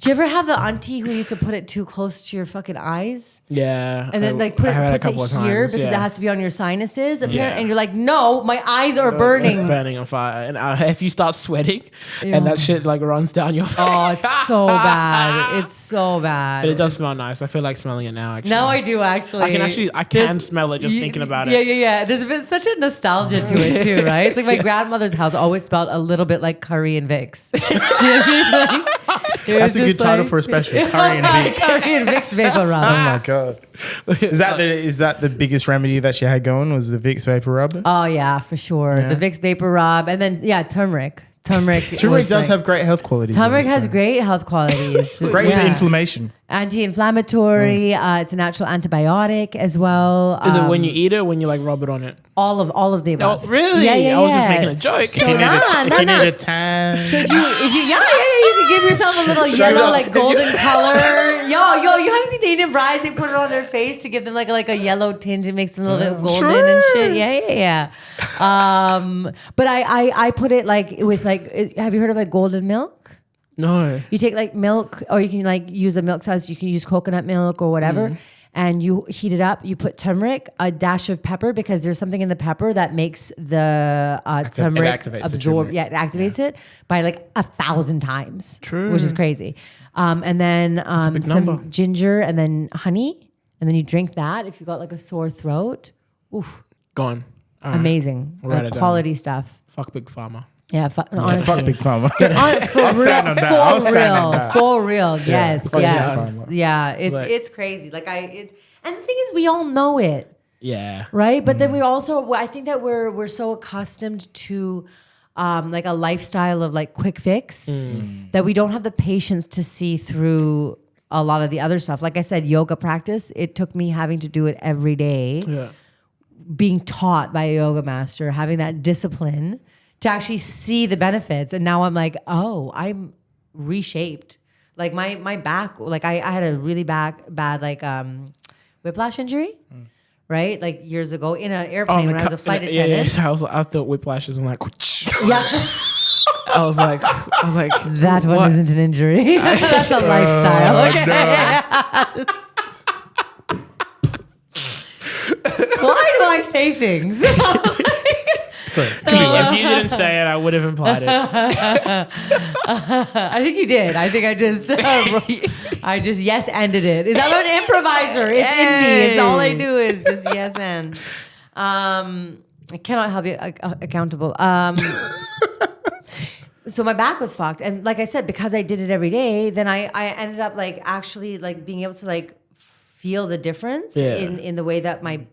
Did you ever have the auntie who used to put it too close to your fucking eyes? Yeah. And then like I had a puts couple it of here times, because yeah. it has to be on your sinuses. Apparently, Yeah. and you're like, no, my eyes are burning. Burning on fire. And if you start sweating Yeah. and that shit like runs down your face. Oh, it's so bad. It's so bad. But it does smell nice. I feel like smelling it now, actually. Now I do actually. I can smell it just thinking about it. Yeah. There's been such a nostalgia to it too, right? It's like my grandmother's house always smelled a little bit like curry and Vicks. That's a good title for a special. Curry and Vicks. Curry and Vicks vapor rub. Oh my god! Is that the biggest remedy that she had going? Was the Vicks vapor rub? Oh yeah, for sure. Yeah. The Vicks vapor rub, and then turmeric. Turmeric Turmeric does have great health qualities. Turmeric though, has so- great health qualities. great for Yeah. inflammation. Anti-inflammatory. It's a natural antibiotic as well. Is it when you eat it or when you like rub it on it? all of the above? Oh, really? Yeah. I was just making a joke. So If you need nah. a tan, So if you you can give yourself a little yellow up. like golden color. Yo, you haven't seen the Indian brides? They put it on their face to give them like a yellow tinge and makes them a little bit golden and shit. Yeah. But I put it like with like. Have you heard of like golden milk? No. You take like milk, or you can like use a milk size. You can use coconut milk or whatever. And you heat it up. You put turmeric, a dash of pepper, because there's something in the pepper that makes the turmeric activates the absorb. turmeric. Yeah, it activates it by like 1,000 times. True. Which is crazy. And then big some number. ginger, and then honey, and then you drink that if you got like a sore throat. Oof, Gone. All right. amazing, Write it like, down. quality stuff. Fuck Big Pharma. Yeah, honestly. fuck Big Pharma. For I'll stand on that. I'll stand on that. For real. Yes. fuck Yes. Big Pharma. Yeah. like- It's crazy. Like and the thing is, we all know it, Yeah. right? But then we also, I think that we're so accustomed to like a lifestyle of like quick fix that we don't have the patience to see through a lot of the other stuff. Like I said, yoga practice, it took me having to do it every day, Yeah. being taught by a yoga master, having that discipline to actually see the benefits. And now I'm like, oh, I'm reshaped. Like my back, like I had a really bad like whiplash injury, right? Like years ago in an airplane when I was a flight attendant. Yeah. I thought whiplashes and like, Yeah, I was like, that one what? isn't an injury. That's a lifestyle. Okay. Why do I say things? If you didn't say it, I would have implied it. I think you did. I think I just yes ended it. Is I'm an improviser. It's in me. It's all I do is just yes and. I cannot help you accountable. So my back was fucked, and like I said, because I did it every day, then I ended up like actually like being able to like feel the difference Yeah. in the way that my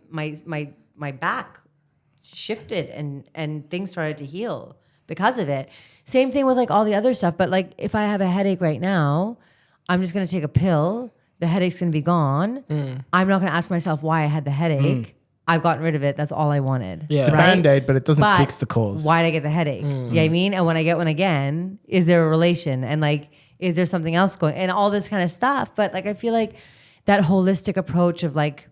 back shifted and things started to heal because of it. Same thing with like all the other stuff. But like if I have a headache right now, I'm just going to take a pill. The headache's going to be gone. I'm not going to ask myself why I had the headache. I've gotten rid of it. That's all I wanted. Yeah. It's a Band-Aid, but it doesn't fix the cause. Why did I get the headache? You know what I mean? And when I get one again, is there a relation? And like, is there something else going? And all this kind of stuff. But like, I feel like that holistic approach of like,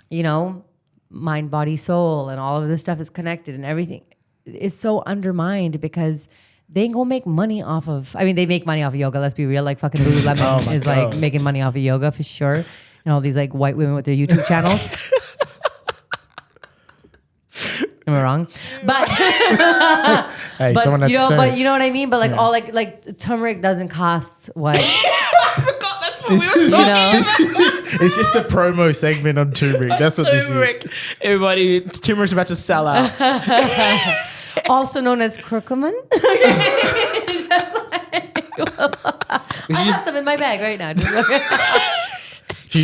you know, mind, body, soul, and all of this stuff is connected and everything is so undermined because they go make money off of, I mean, they make money off of yoga. Let's be real. Like fucking Lululemon is like making money off of yoga for sure. And all these like white women with their YouTube channels. Am I wrong? But, Hey, but someone had you know, to say. but you know what I mean. But like all like turmeric doesn't cost what That's what we were you know. It's just a promo segment on turmeric. That's what this is. Turmeric. Everybody, turmeric's about to sell out. Also known as curcumin. I have some in my bag right now.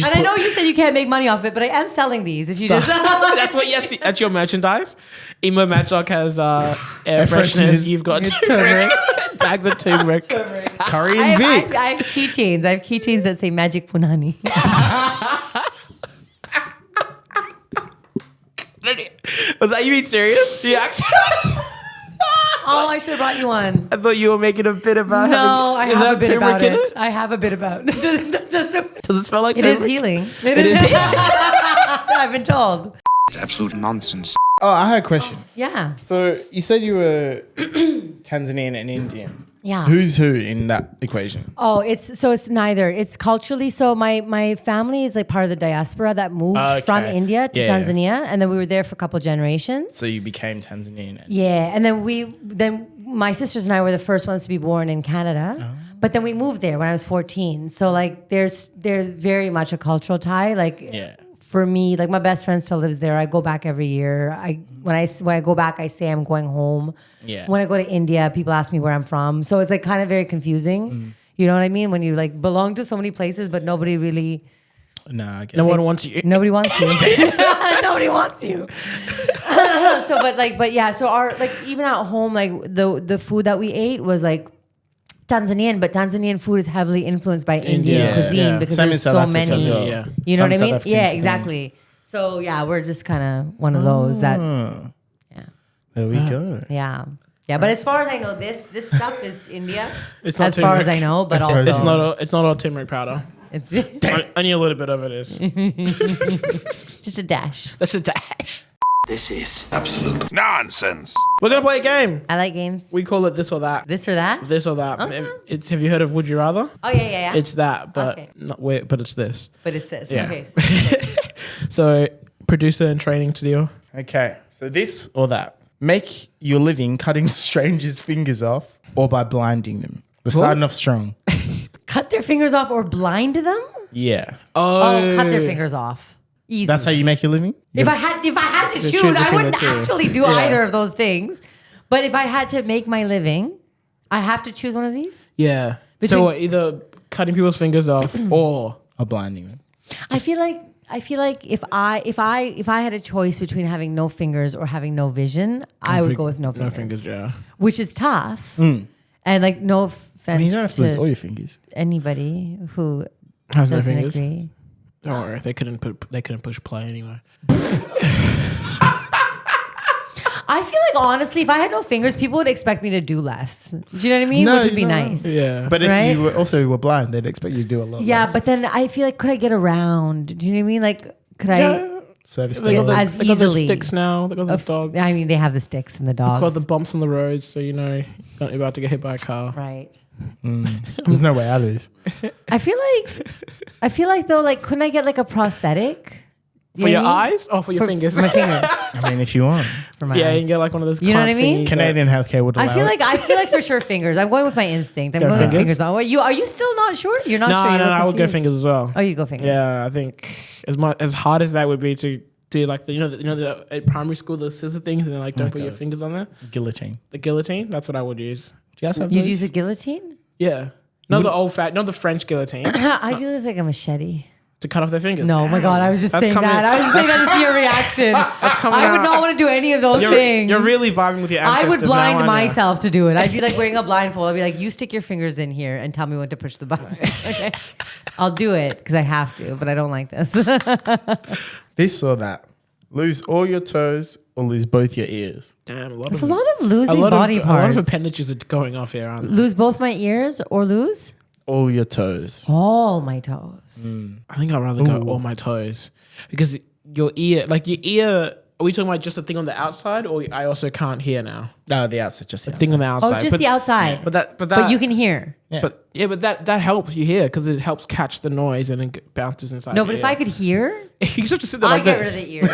And I know you said you can't make money off it, but I am selling these. If you just That's what. Yes, that's your merchandise. Emo Matchlock has air fresheners. fresheners. You've got turmeric. Bags of turmeric. Curry and Vicks. I have keychains. I have keychains that say Magic Punani. Was that you being serious? Do you actually? Oh, I should have brought you one. I thought you were making a bit about. No, I Is have that a bit turmeric about in it. I have a bit about it. Does it smell like It turmeric? is healing. It is. I've been told. It's absolute nonsense. Oh, I had a question. Yeah. So you said you were Tanzanian and Indian. Yeah. Who's who in that equation? Oh, it's neither. It's culturally. So my family is like part of the diaspora that moved from India to Yeah. Tanzania, and then we were there for a couple generations. So you became Tanzanian. Yeah, and then my sisters and I were the first ones to be born in Canada. But then we moved there when I was 14. So like there's very much a cultural tie. Like for me, like my best friend still lives there. I go back every year. When I go back, I say I'm going home. Yeah. When I go to India, people ask me where I'm from. So it's like kind of very confusing. You know what I mean? When you like belong to so many places, but nobody really. Nah, I get No it. one wants you. Nobody wants you. Nobody wants you. So our like even at home, like the food that we ate was like Tanzanian, but Tanzanian food is heavily influenced by Indian Yeah. cuisine Yeah. because Same in there's South so Africa many. as well. Yeah. You know Some what I South mean? African Yeah, cuisines. exactly. So yeah, we're just kind of one of those that. Yeah. There we go. Yeah. Yeah, but as far as I know, this stuff is India. It's not as far as turmeric. I know, but As far also as It's not all turmeric powder. it's Only a little bit of it is. just a dash. That's a dash. This is absolute Nonsense. We're gonna play a game. I like games. We call it this or that. This or that? This or that. It's. Have you heard of Would You Rather? Oh yeah. It's that, but Okay. but it's this. But it's this. Yeah. Okay. So producer and training to deal. Okay, so this or that. Make your living cutting strangers' fingers off or by blinding them. We're starting off strong. Cut their fingers off or blind them? Yeah. Oh, cut their fingers off. Easy. That's how you make your living? If I had to choose, choose I between wouldn't the two. actually do either of those things. But if I had to make my living, I have to choose one of these. Yeah. Between- So what, either cutting people's fingers off or Or blinding them. I feel like if I had a choice between having no fingers or having no vision, I would go with no fingers. no fingers. Yeah. Which is tough. And like no offense I mean, you don't have to lose all to your fingers. anybody who Has no doesn't fingers. agree. Don't worry, they couldn't push play anyway. I feel like honestly, if I had no fingers, people would expect me to do less. Do you know what I mean? No, Which would be no. nice. Yeah. But if Right? you were blind, they'd expect you to do a lot Yeah, less. but then I feel like could I get around? Do you know what I mean? Like could I? Service They got, the As they got the easily. sticks now. They got the dogs. I mean, they have the sticks and the dogs. Got the bumps on the road, so you know you're about to get hit by a car. right. There's no way out of this. I feel like though, like couldn't I get like a prosthetic? For your eyes or for your fingers? For my fingers. I mean, if you want. For my Yeah, you eyes. can get like one of those. You know what I clamp mean? thingies Canadian healthcare would allow I feel it. like for sure fingers. I'm going with my instinct. I'm going with fingers? fingers. Are you still not sure? You're not No, sure. no, You're I would go confused. fingers as well. Oh, you go fingers. Yeah, I think as hard as that would be to do, like the at primary school the scissor things, and then like don't put your fingers on there. Guillotine. The guillotine. That's what I would use. Do you guys have You'd those? use a guillotine? Yeah, not the old fat, not the French guillotine. I do this like a machete. to cut off their fingers. No, my God, I was just That's saying coming- that. I was just saying that to see your reaction. I would not want to do any of those things. You're really vibing with your I ancestors. would blind now, aren't you? myself to do it. I'd be like wearing a blindfold. I'd be like, you stick your fingers in here and tell me when to push the button. Okay? I'll do it because I have to, but I don't like this. This or that. Lose all your toes or lose both your ears. Damn, a lot It's of a lot of losing body A lot parts. of appendages are going off here, aren't they? Lose both my ears or lose All your toes. all my toes. I think I'd rather go all my toes because your ear, are we talking about just the thing on the outside, or I also can't hear now? No, the outside, just the Thing on the outside. Oh, just the outside. But you can hear. Yeah. But that helps you hear because it helps catch the noise and it bounces inside. No, your but if ear. I could hear, you just have to sit there I'd like get this. rid of the ears.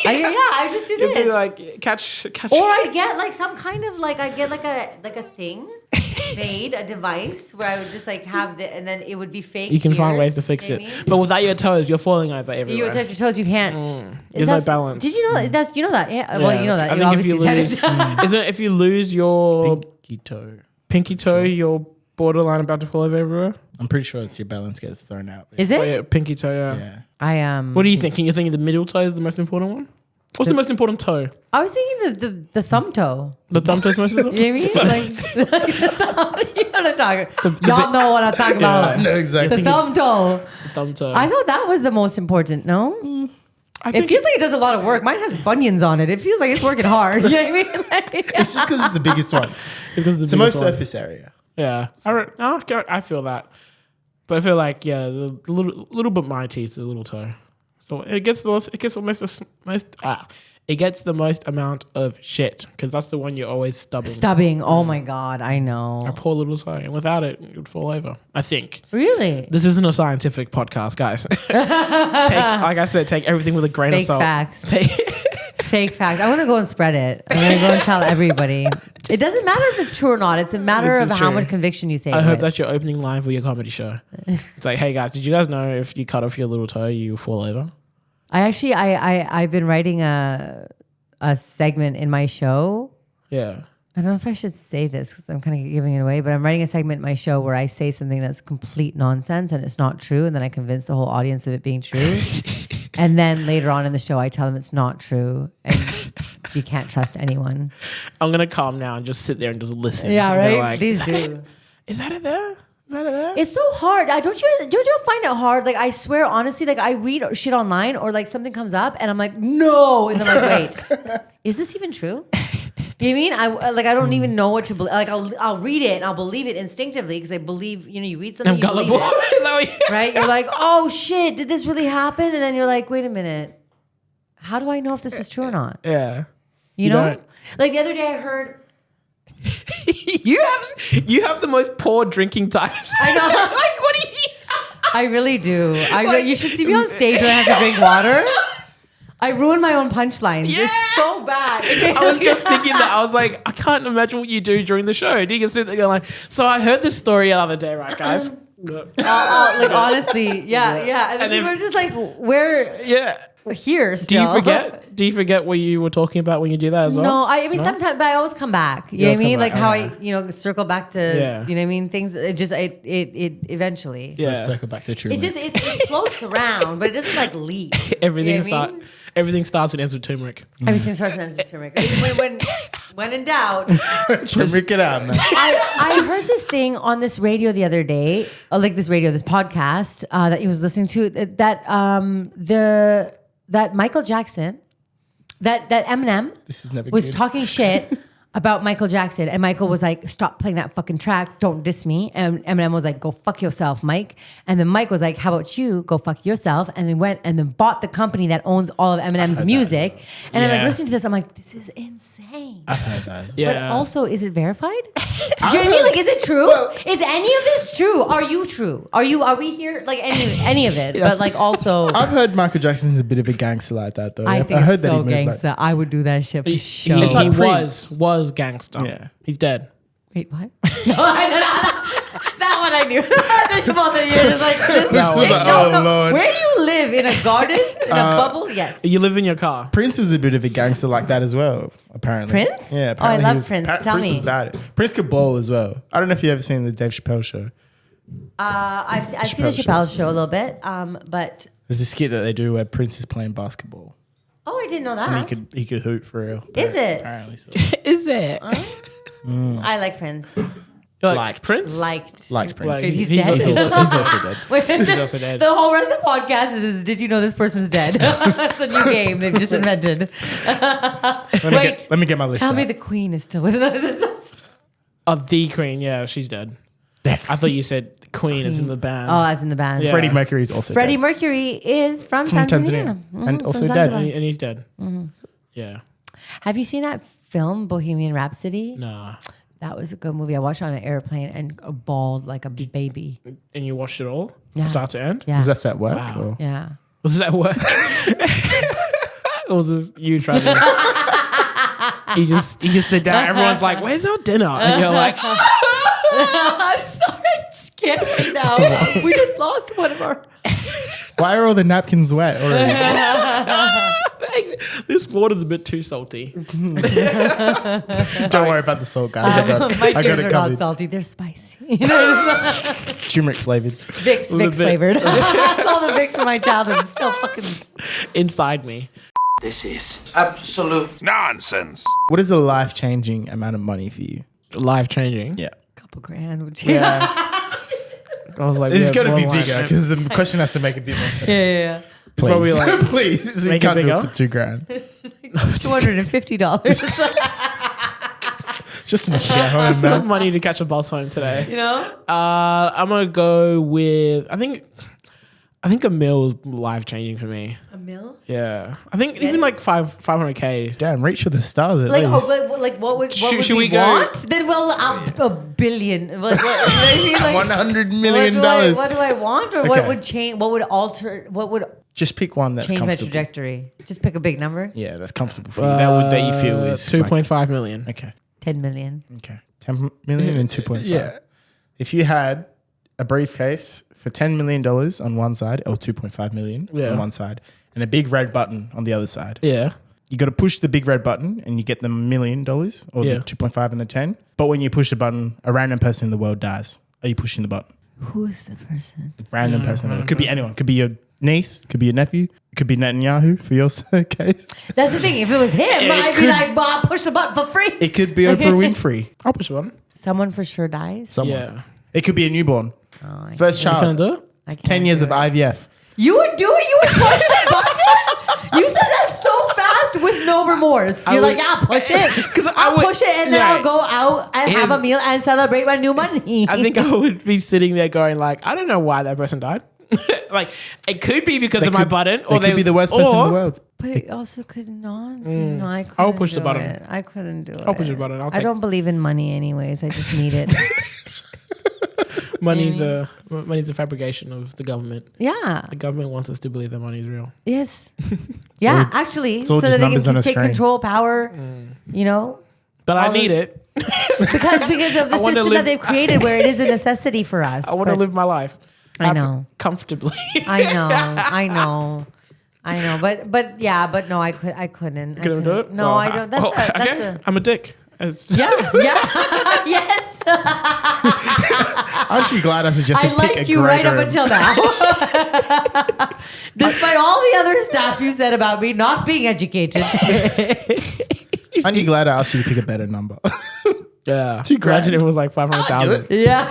I just do You have to this. like catch. Or I'd get like some kind of like I'd get like a thing made, a device where I would just like have the and then it would be fake. You can find ears, ways to fix you it, know what I mean? but without your toes, you're falling over You everywhere. touch your toes, you can't. There's no balance. Did you know that? You know that? Yeah. Well, you know that. I You think if you obviously lose, said it. isn't it if you lose your Pinky toe. pinky toe, you're borderline about to fall over everywhere. I'm pretty sure it's your balance gets thrown out. Is Oh it? yeah, pinky toe. Yeah. Yeah. I am. What are you thinking? You're thinking the middle toe is the most important one. What's the most important toe? I was thinking the thumb toe. The thumb toe is most important. You know what I mean? Like, you know what I'm talking. Y'all know what I'm talking about. I know exactly. The thumb toe. The thumb toe. I thought that was the most important. No. I It think feels like it does a lot of work. Mine has bunions on it. It feels like it's working hard. You know what I mean? Like, It's just because it's the biggest one. because It's the most surface area. Yeah, I feel that, but I feel like the little bit mighty is the little toe, so it gets the most amount of shit because that's the one you're always stubbing. Stubbing. Oh my God. I know. A poor little toe, and without it, it would fall over. I think Really? this isn't a scientific podcast, guys. Like I said, take everything with a grain of Fake salt. facts. Take- Fake fact. I'm going to go and spread it. I'm going to go and tell everybody. It doesn't matter if it's true or not. It's a matter It's of how true. much conviction you say I it hope with. that's your opening line for your comedy show. It's like, hey guys, did you guys know if you cut off your little toe, you fall over? I've been writing a segment in my show. Yeah. I don't know if I should say this because I'm kind of giving it away, but I'm writing a segment in my show where I say something that's complete nonsense and it's not true. And then I convince the whole audience of it being true. And then later on in the show, I tell them it's not true and you can't trust anyone. I'm gonna calm now and just sit there and just listen. Yeah, And go right? like, Please do. Is that it there? Is that it there? It's so hard. Don't you find it hard? Like I swear, honestly, like I read shit online or like something comes up and I'm like, no, and then I'm like, wait, is this even true? You know what I mean? I don't even know what to believe. Like I'll read it and I'll believe it instinctively because I believe you read something, I'm you believe gullible. it, Is that what you- right? You're like, oh shit, did this really happen? And then you're like, wait a minute, how do I know if this is true or not? Yeah. You know, don't. like the other day I heard. you have the most poor drinking times. I know. Like what do you? I really do. You should see me on stage when I have to drink water. I ruin my own punchlines. Yeah. It's so bad. I was just thinking that. I was like, I can't imagine what you do during the show. Do you can sit there going like, so I heard this story the other day, right, guys? like honestly, yeah. And then And people then- are just like, we're Yeah. here Do still. you forget? Do you forget what you were talking about when you do that as well? No, I mean sometimes, but I always come back. You know what I always come mean? Like back, how okay. I, circle back to, Yeah. you know what I mean? Things. It eventually. Yeah. Circle back to true. It just it floats around, but it doesn't like leave. Everything You know what I mean? Everything starts and ends with turmeric. Everything starts and ends with turmeric. When in doubt. Turmeric it out, man. I heard this thing on this radio the other day, this podcast that he was listening to, that Michael Jackson, that Eminem This is never was good. talking shit about Michael Jackson, and Michael was like, "Stop playing that fucking track! Don't diss me." And Eminem was like, "Go fuck yourself, Mike." And then Mike was like, "How about you? Go fuck yourself." And then went and then bought the company that owns all of Eminem's music. And I'm like, Yeah. listening to this, I'm like, this is insane. I've heard that. Yeah. But also, is it verified? Do you know what I mean? Like, is it true? Is any of this true? Are you true? Are we here? Like any of it? But like also, I've heard Michael Jackson's a bit of a gangster like that, though. I think heard it's so moved like- gangster. I would do that shit for sure. It's like he Prince. was gangster. Yeah. He's dead. Wait, what? No, that one I knew. Both of you just like this. That was like, oh, Lord. Where do you live? In a garden? In a bubble? Yes. You live in your car. Prince was a bit of a gangster like that as well, apparently. Prince? Yeah, Oh, I apparently. love Prince. Tell Prince me. was bad. Prince could bowl as well. I don't know if you ever seen the Dave Chappelle show. I've seen the Chappelle show a little bit, but There's a skit that they do where Prince is playing basketball. oh, I didn't know that. And he could hoop for real. Is it? Apparently so. Is it? I like Prince. Like Prince? Liked. Like Prince. Like, He's dead. He's also dead. Wait, also dead. The whole rest of the podcast is did you know this person's dead? That's a new game they've just invented. Let me get my list Tell me out. the queen is still with us. Oh, the Queen. Yeah, she's dead. I thought you said the Queen is in the band. Oh, as in the band. Yeah. Freddie Mercury is also Freddie dead. Mercury is from From Tanzania. And from also Zanzibar. dead. And he's dead. Yeah. Have you seen that film, Bohemian Rhapsody? Nah. That was a good movie. I watched it on an airplane and bawled like a baby. And you watched it all? Yeah. Start to end? Yeah. Does that at work? Wow. Or? Yeah. Was that what? Or was this you trying to... you just sit down. Everyone's like, where's our dinner? And you're like... I'm sorry. I'm scared right now. We just lost one of our... Why are all the napkins wet already? This water's a bit too salty. Don't worry about the salt, guys. I got My it tears are not covered. salty. They're spicy. Turmeric flavored. Vicks bit. flavored. All the Vicks from my childhood is still fucking... Inside me. This is absolute Nonsense. What is a life-changing amount of money for you? Life changing. Yeah. Couple grand. Would Yeah. I was like, It's yeah, got to be more like- bigger because the question has to make a bit more sense. Yeah. Please. Probably like- Please. You Make it can't do bigger? it for $2,000. $250. Just enough to get home, Just enough man. money to catch a bus home today. You know? I'm gonna go with I think a meal is life changing for me. A mil? Yeah, I think even like 500K. Damn, reach for the stars at Like, least. what would Should we we go- want? Then we'll a billion. Like, what, you know what I mean? Like, $100 million. What do I want, or what Okay. would change? What would alter? What would Just pick one that's change my comfortable. trajectory? Just pick a big number. Yeah, that's comfortable for you. That you feel is 2.5 million. Like, okay. 10 million. Okay. 10 million and 2.5. Yeah. If you had a briefcase for $10 million on one side or 2.5 million Yeah. on one side and a big red button on the other side, Yeah. you got to push the big red button and you get the $1 million or Yeah. the 2.5 and the 10. But when you push the button, a random person in the world dies. Are you pushing the button? Who is the person? Random person. It could be anyone. Could be your niece. Could be your nephew. Could be Netanyahu for your case. That's the thing. If it was him, I'd be could- like, "Bob, push the button for free." It could be Oprah Winfrey. I'll push one. Someone for sure dies. Someone. Yeah. It could be a newborn. First You child. do it? I It's 10 can't years do of it. IVF. You would do it. You would push the button. You said that so fast with no remorse. You're would- like, "Yeah, push it." I I'll would- push it, and then yeah. I'll go out and have a meal and celebrate my new money. I think I would be sitting there going like, I don't know why that person died. Like it could be because of my button, or They could be the worst person in the world. But it also could not be. No, I couldn't I'll push the do button. it. I couldn't do it. I'll push the button. I'll I take- don't believe in money anyways. I just need it. Money's a fabrication of the government. Yeah. The government wants us to believe that money is real. Yes. Yeah, actually. all So just that they numbers on can a take screen. control, power, you know? But I All need the- it. Because of the I wanna system live- that they've created where it is a necessity for us. I want to But live my life. I know. Comfortably. I know. But no, I couldn't. Couldn't do it? No, Oh, I don't. That's okay. the, I'm a dick. It's- yeah. Yes. Aren't you glad I suggested I pick liked a you right up Gregor? until now. Despite all the other stuff you said about me not being educated. Aren't you glad I asked you to pick a better number? Yeah. $2,000. Imagine if it was like 500,000. Yeah.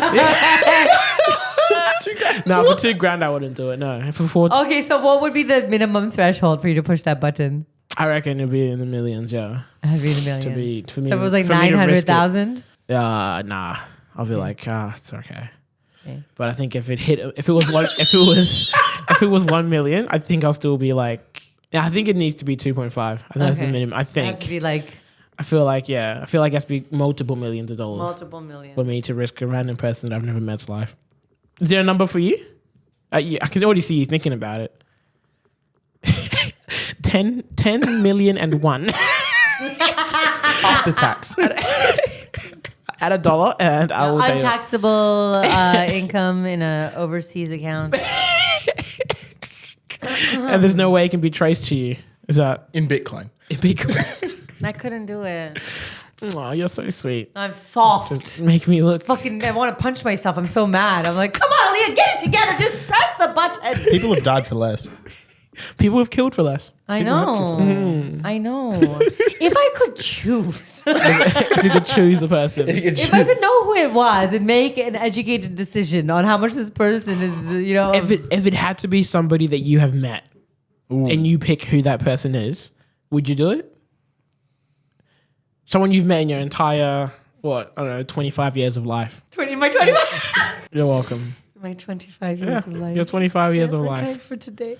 No, for $2,000 I wouldn't do it. No. For 4, Okay, so what would be the minimum threshold for you to push that button? I reckon it'd be in the millions. Yeah. I'd be the millions. To be- for me so if it was to- like for me to risk it. 900,000. Nah. I'll be like, it's okay. Okay. But I think if it was 1 million, I think I'll still be like, yeah, I think it needs to be 2.5. I think that's the Okay. minimum. I It has to think. be like I feel like it has to be multiple millions of dollars multiple millions. for me to risk a random person that I've never met's life. Is there a number for you? I can already see you thinking about it. 10 million and one After tax. at $1, and I will tell you. Untaxable income in a overseas account. And there's no way it can be traced to you. Is that In Bitcoin. Bitcoin? I couldn't do it. Oh, you're so sweet. I'm soft. Make me look. Fucking, I want to punch myself. I'm so mad. I'm like, come on, Aliya, get it together. Just press the button. People have died for less. People have killed for less. I know. I know. If I could choose, If you could choose the person. if I could know who it was and make an educated decision on how much this person is, If it had to be somebody that you have met and you pick who that person is, would you do it? Someone you've met in your entire, 25 years of life. my 25. You're welcome. My 25 years of life. Your 25 years of Okay, life. for today.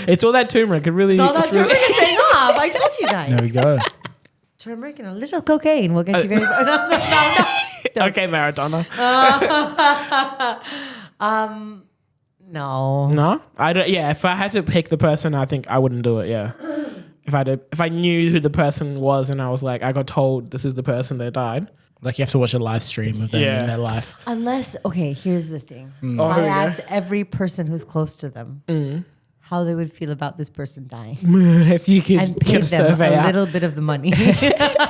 It's all that turmeric. It really. All that it's really- turmeric is paying off. I told you guys. There we go. Turmeric and a little cocaine will get you very far. No. Okay, Maradona. No. No, I don't. Yeah, if I had to pick the person, I think I wouldn't do it. Yeah, if I knew who the person was and I was like, I got told this is the person that died. Like you have to watch a live stream of them in their life. Unless, okay, here's the thing. Oh, I here we go. asked every person who's close to them how they would feel about this person dying If you could and get pay a them survey a out. little bit of the money.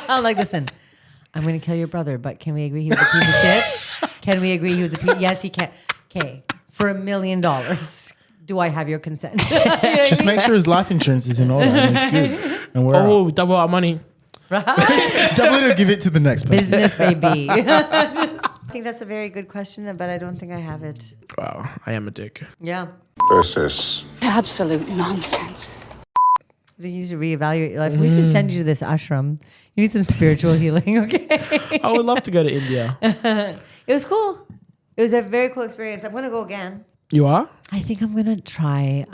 I'm like, listen, I'm going to kill your brother, but can we agree he was a piece of shit? Can we agree he was a piece? Yes, he can. Okay, for $1 million, do I have your consent? You know what I Just mean? make sure his life insurance is in order and it's good. And we're out. Double our money. Double it or give it to the next person. Business, baby. I think that's a very good question, but I don't think I have it. Wow, I am a dick. Yeah. This is Absolute nonsense. I think you should reevaluate your life. We should send you to this ashram. You need some spiritual healing, okay? I would love to go to India. It was cool. It was a very cool experience. I'm going to go again. You are? I think I'm going to try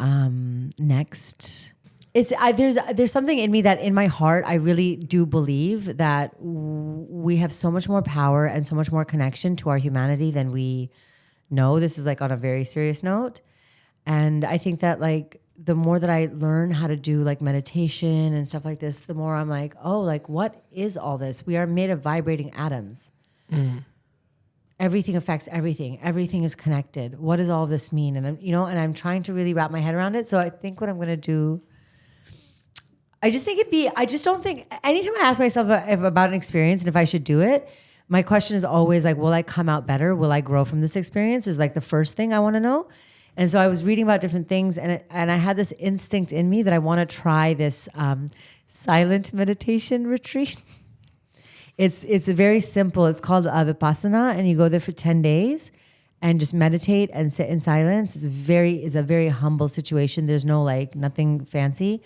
next. There's something in me that in my heart, I really do believe that we have so much more power and so much more connection to our humanity than we know. This is like on a very serious note. And I think that like the more that I learn how to do like meditation and stuff like this, the more I'm like, oh, like what is all this? We are made of vibrating atoms. Everything affects everything. Everything is connected. What does all of this mean? And I'm trying to really wrap my head around it. So I think what I'm going to do, I just don't think, anytime I ask myself about an experience and if I should do it, my question is always like, will I come out better? Will I grow from this experience? Is like the first thing I want to know. And so I was reading about different things and I had this instinct in me that I want to try this silent meditation retreat. It's very simple. It's called Vipassana, and you go there for 10 days and just meditate and sit in silence. It's a very humble situation. There's no like nothing fancy.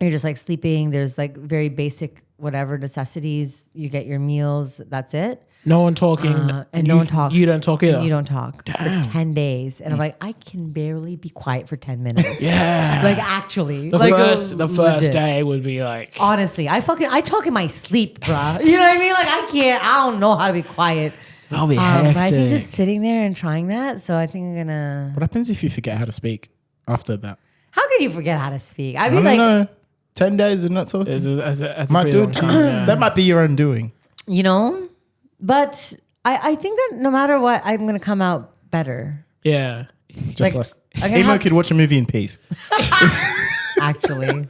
You're just like sleeping. There's like very basic whatever necessities. You get your meals. That's it. No one talking. And no one talks. You don't talk either. And you don't talk for 10 days. And I'm like, I can barely be quiet for 10 minutes. Yeah. Like actually. The like, first legit. day would be like. Honestly, I talk in my sleep, bruh. You know what I mean? Like I don't know how to be quiet. I'll be But I think hectic. just sitting there and trying that. So I think I'm gonna. What happens if you forget how to speak after that? How can you forget how to speak? I I mean, don't like, know. 10 days of not talking. As a Might pretty do long it to time, you. yeah. That might be your undoing. you know, but I think that no matter what, I'm gonna come out better. Yeah. Just Like, less. I'm gonna Emo have- could watch a movie in peace. Actually,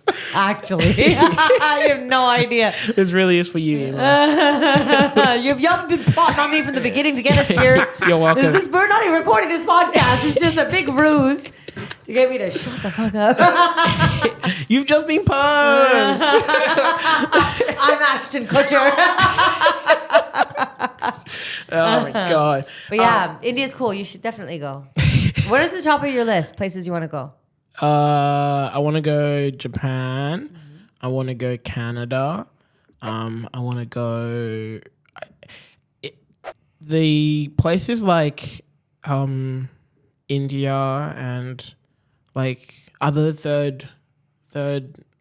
you have no idea. This really is for you, Emo. You've been plotting on me from the beginning to get us here. You're welcome. We're not even recording this podcast. It's just a big ruse to get me to shut the fuck up. You've just been punched. I'm Ashton Kutcher. Oh my God. But yeah, India's cool. You should definitely go. What is the top of your list? Places you want to go? I want to go Japan. I want to go Canada. I want to go. The places like India and like other third.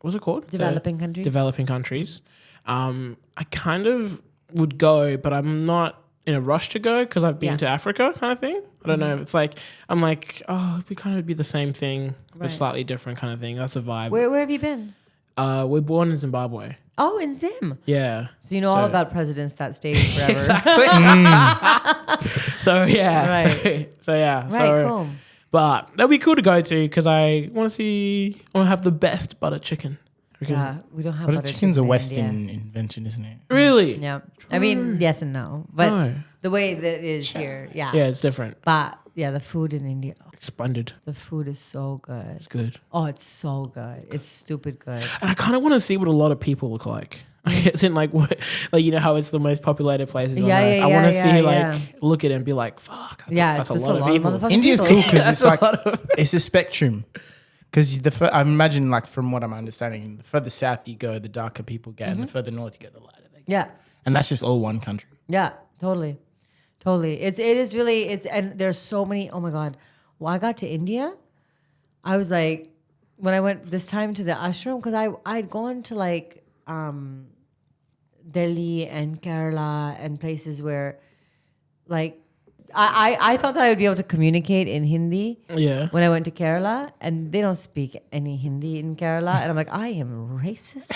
What's it called? Developing countries? Developing countries. I kind of would go, but I'm not in a rush to go because I've been to Africa, kind of thing. I don't know. It's like I'm like, oh, we kind of be the same thing, but slightly different kind of thing. That's a vibe. Where have you been? We're born in Zimbabwe. Oh, in Zim. Yeah. So you know all about presidents that stayed forever. Exactly. So yeah. Right. So yeah. Right, So, cool. but that'd be cool to go to because I want to have the best butter chicken We don't have Butter butter chicken's a chicken in Western India. invention, isn't it? Really? Yeah. I mean, yes and no. But No. the way that it is here, yeah. Yeah, it's different. But yeah, the food in India, It's splendid. the food is so good. It's good. Oh, it's so good. It's stupid good. And I kind of want to see what a lot of people look like. It's in like what, like you know how it's the most populated places. on Yeah, Earth. yeah, I want to yeah, see yeah. like look at it and be like, fuck. That's it's a lot of people. motherfucking India's people. cool because it's like it's a spectrum. Because I imagine, like from what I'm understanding, the further south you go, the darker people get, and the further north you go, the lighter they get. Yeah. And that's just all one country. Yeah, totally. It is really, and there's so many, oh my God. Well, I got to India, I was like, when I went this time to the ashram, because I'd gone to like Delhi and Kerala and places where like, I thought that I would be able to communicate in Hindi Yeah. when I went to Kerala, and they don't speak any Hindi in Kerala. And I'm like, I am racist.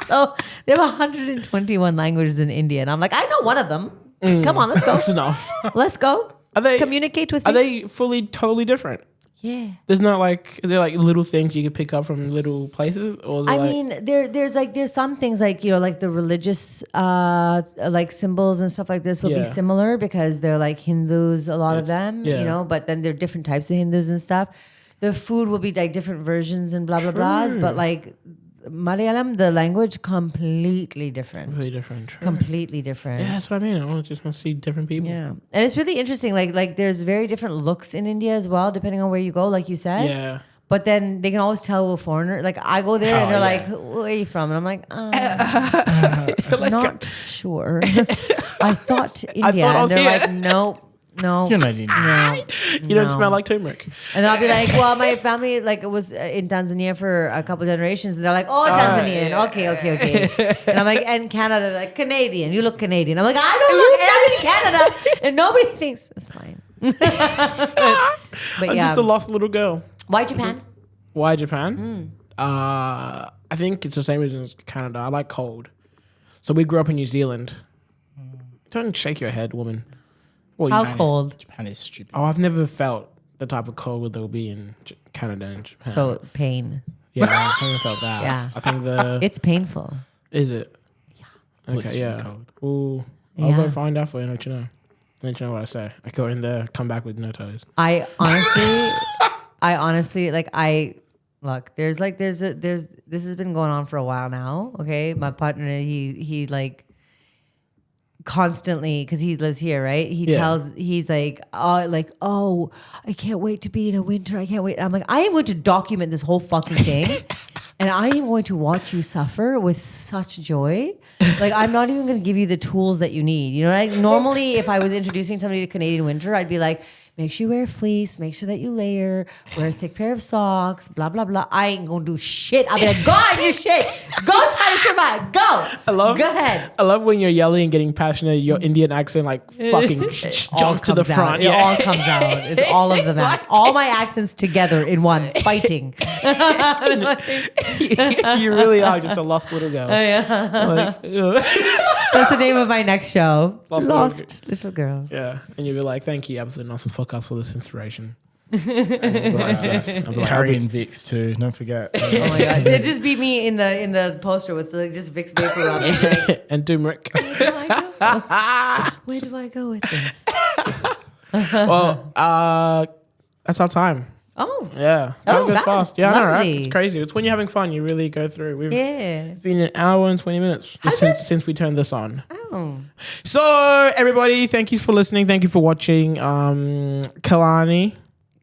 So they have 121 languages in India. And I'm like, I know one of them. Come on, let's go. That's enough. Let's go. Are they Communicate with me. Are they fully totally different? Yeah. There's not like is there like little things you could pick up from little places, or is it I like, mean, there's some things like, like the religious like symbols and stuff like this will Yeah. be similar because they're like Hindus, a lot of them, yeah. but then there are different types of Hindus and stuff. The food will be like different versions and blah, blah, blahs, but like Malayalam, the language, completely different. really different? True. Completely different. Yeah, that's what I mean. I want to see different people. Yeah. And it's really interesting. Like there's very different looks in India as well, depending on where you go, like you said. Yeah. But then they can always tell a foreigner. Like I go there and they're like, where are you from? And I'm like, not sure. I thought India. I was and they're here. like, nope. No, You're not Indian. no, You don't smell like turmeric. And I'll be like, well, my family like was in Tanzania for a couple generations, and they're like, oh, Tanzanian, okay. And I'm like, and Canada, like Canadian, you look Canadian. I'm like, I don't look anything Canada, and nobody thinks it's fine. But I'm yeah, just a lost little girl. why Japan? Why Japan? I think it's the same reason as Canada. I like cold. So we grew up in New Zealand. Don't shake your head, woman. Well, How you- cold? Japan is stupid. Oh, I've never felt the type of cold there will be in Canada and Japan. So pain. yeah, I've never felt that. Yeah. I think It's painful. is it? Yeah. Okay, Blissfully yeah. cold. Well, I'll Yeah. go find out for you and let you know. Let you know what I say. I go in there, come back with no toes. I honestly, like look, this has been going on for a while now. Okay. My partner, he like constantly, cause he lives here, right? He's like, oh, I can't wait to be in a winter. I can't wait. I'm like, I am going to document this whole fucking thing. And I am going to watch you suffer with such joy. Like, I'm not even going to give you the tools that you need. You know, like normally if I was introducing somebody to Canadian winter, I'd be like, make sure you wear fleece, make sure that you layer, wear a thick pair of socks, blah, blah, blah. I ain't going to do shit. I'll be like, go on your shit. Go try to survive. Go. Go ahead. I love when you're yelling and getting passionate. Your Indian accent like fucking jumps to the front. It all comes out. It's all of them out. All my accents together in one, fighting. You really are just a lost little girl. Like, That's the name of my next show. Lost Lost Little Girl. yeah, and you'll be like, "Thank you, Absolute Nonsense Podcast, for this inspiration." Carrie and Vicks too. Don't forget. Oh my god! It just beat me in the poster with like just Vicks vapor rub. Like, And turmeric. where do I go with this? Well, that's our time. Oh, Yeah, That time was goes fast. fast. Yeah, I know, right? Lovely. It's crazy. It's when you're having fun, you really go through. We've yeah. been an hour and 20 minutes just since we turned this on. Oh, So, everybody, thank you for listening. Thank you for watching. Kanani.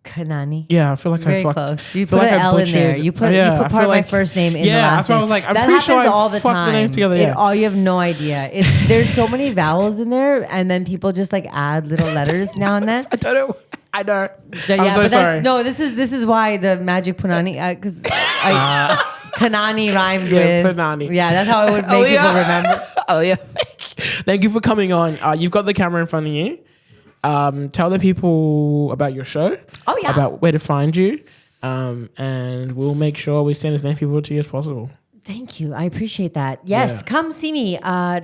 Kanani. Yeah, I feel like Very I fucked. close. You feel put like an I L in there. butchered- You put yeah, you I put feel part of my like- first name in the yeah, last that's why I name. was like, I'm that pretty sure happens I all the fucked the time. names together, yeah. You have no idea. There's so many vowels in there, and then people just like add little letters now and then. I don't know. I know. Yeah, I'm so but sorry. this is why the magic punani because Kanani rhymes Yeah, with Punani. Yeah, that's how I would make people remember. Oh yeah. Thank you for coming on. You've got the camera in front of you. Tell the people about your show. Oh, yeah. About where to find you. And we'll make sure we send as many people to you as possible. Thank you. I appreciate that. Yes, Yeah. come see me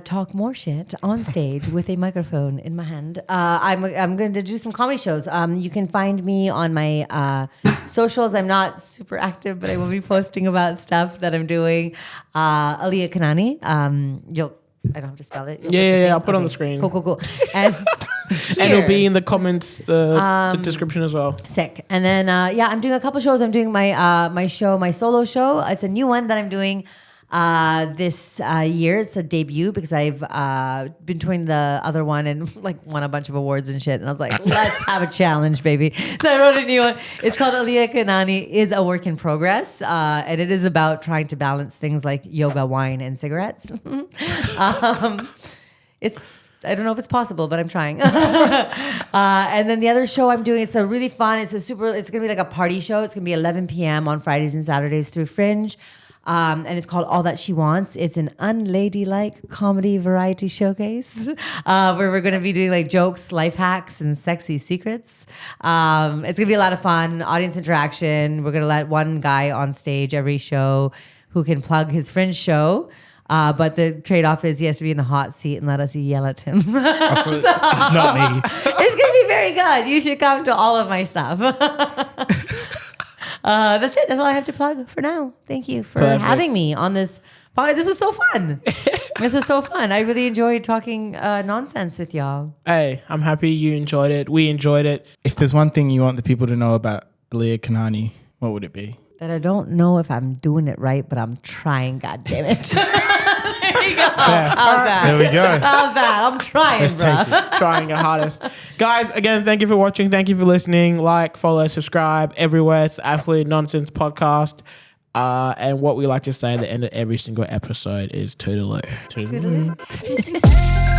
talk more shit on stage with a microphone in my hand. I'm going to do some comedy shows. You can find me on my socials. I'm not super active, but I will be posting about stuff that I'm doing. Aliya Kanani. I don't have to spell it. You'll put the Yeah. thing? I'll put it on the Okay. screen. Cool. And And it'll be in the comments, the description as well. sick. And then I'm doing a couple shows. I'm doing my solo show. It's a new one that I'm doing this year. It's a debut because I've been touring the other one and like won a bunch of awards and shit. And I was like, let's have a challenge, baby. So I wrote a new one. It's called Aliya Kanani is a Work in Progress. And it is about trying to balance things like yoga, wine, and cigarettes. I don't know if it's possible, but I'm trying. And then the other show I'm doing, it's really fun. It's going to be like a party show. It's going to be 11 p.m. on Fridays and Saturdays through Fringe. And it's called All That She Wants. It's an unladylike comedy variety showcase where we're going to be doing like jokes, life hacks, and sexy secrets. It's going to be a lot of fun, audience interaction. We're going to let one guy on stage every show who can plug his Fringe show. But the trade-off is he has to be in the hot seat and let us yell at him. So it's not me. It's going to be very good. You should come to all of my stuff. That's it. That's all I have to plug for now. Thank you for having me on this podcast. This was so fun. This was so fun. I really enjoyed talking nonsense with y'all. Hey, I'm happy you enjoyed it. We enjoyed it. If there's one thing you want the people to know about Aliya Kanani, what would it be? That I don't know if I'm doing it right, but I'm trying, God damn it. There you go. How's that? There we go. How's that? I'm trying, Let's bro. take it. Trying our hardest. Guys, again, thank you for watching. Thank you for listening. Like, follow, subscribe everywhere. It's Absolute Nonsense Podcast. And what we like to say at the end of every single episode is toodaloo. Toodaloo.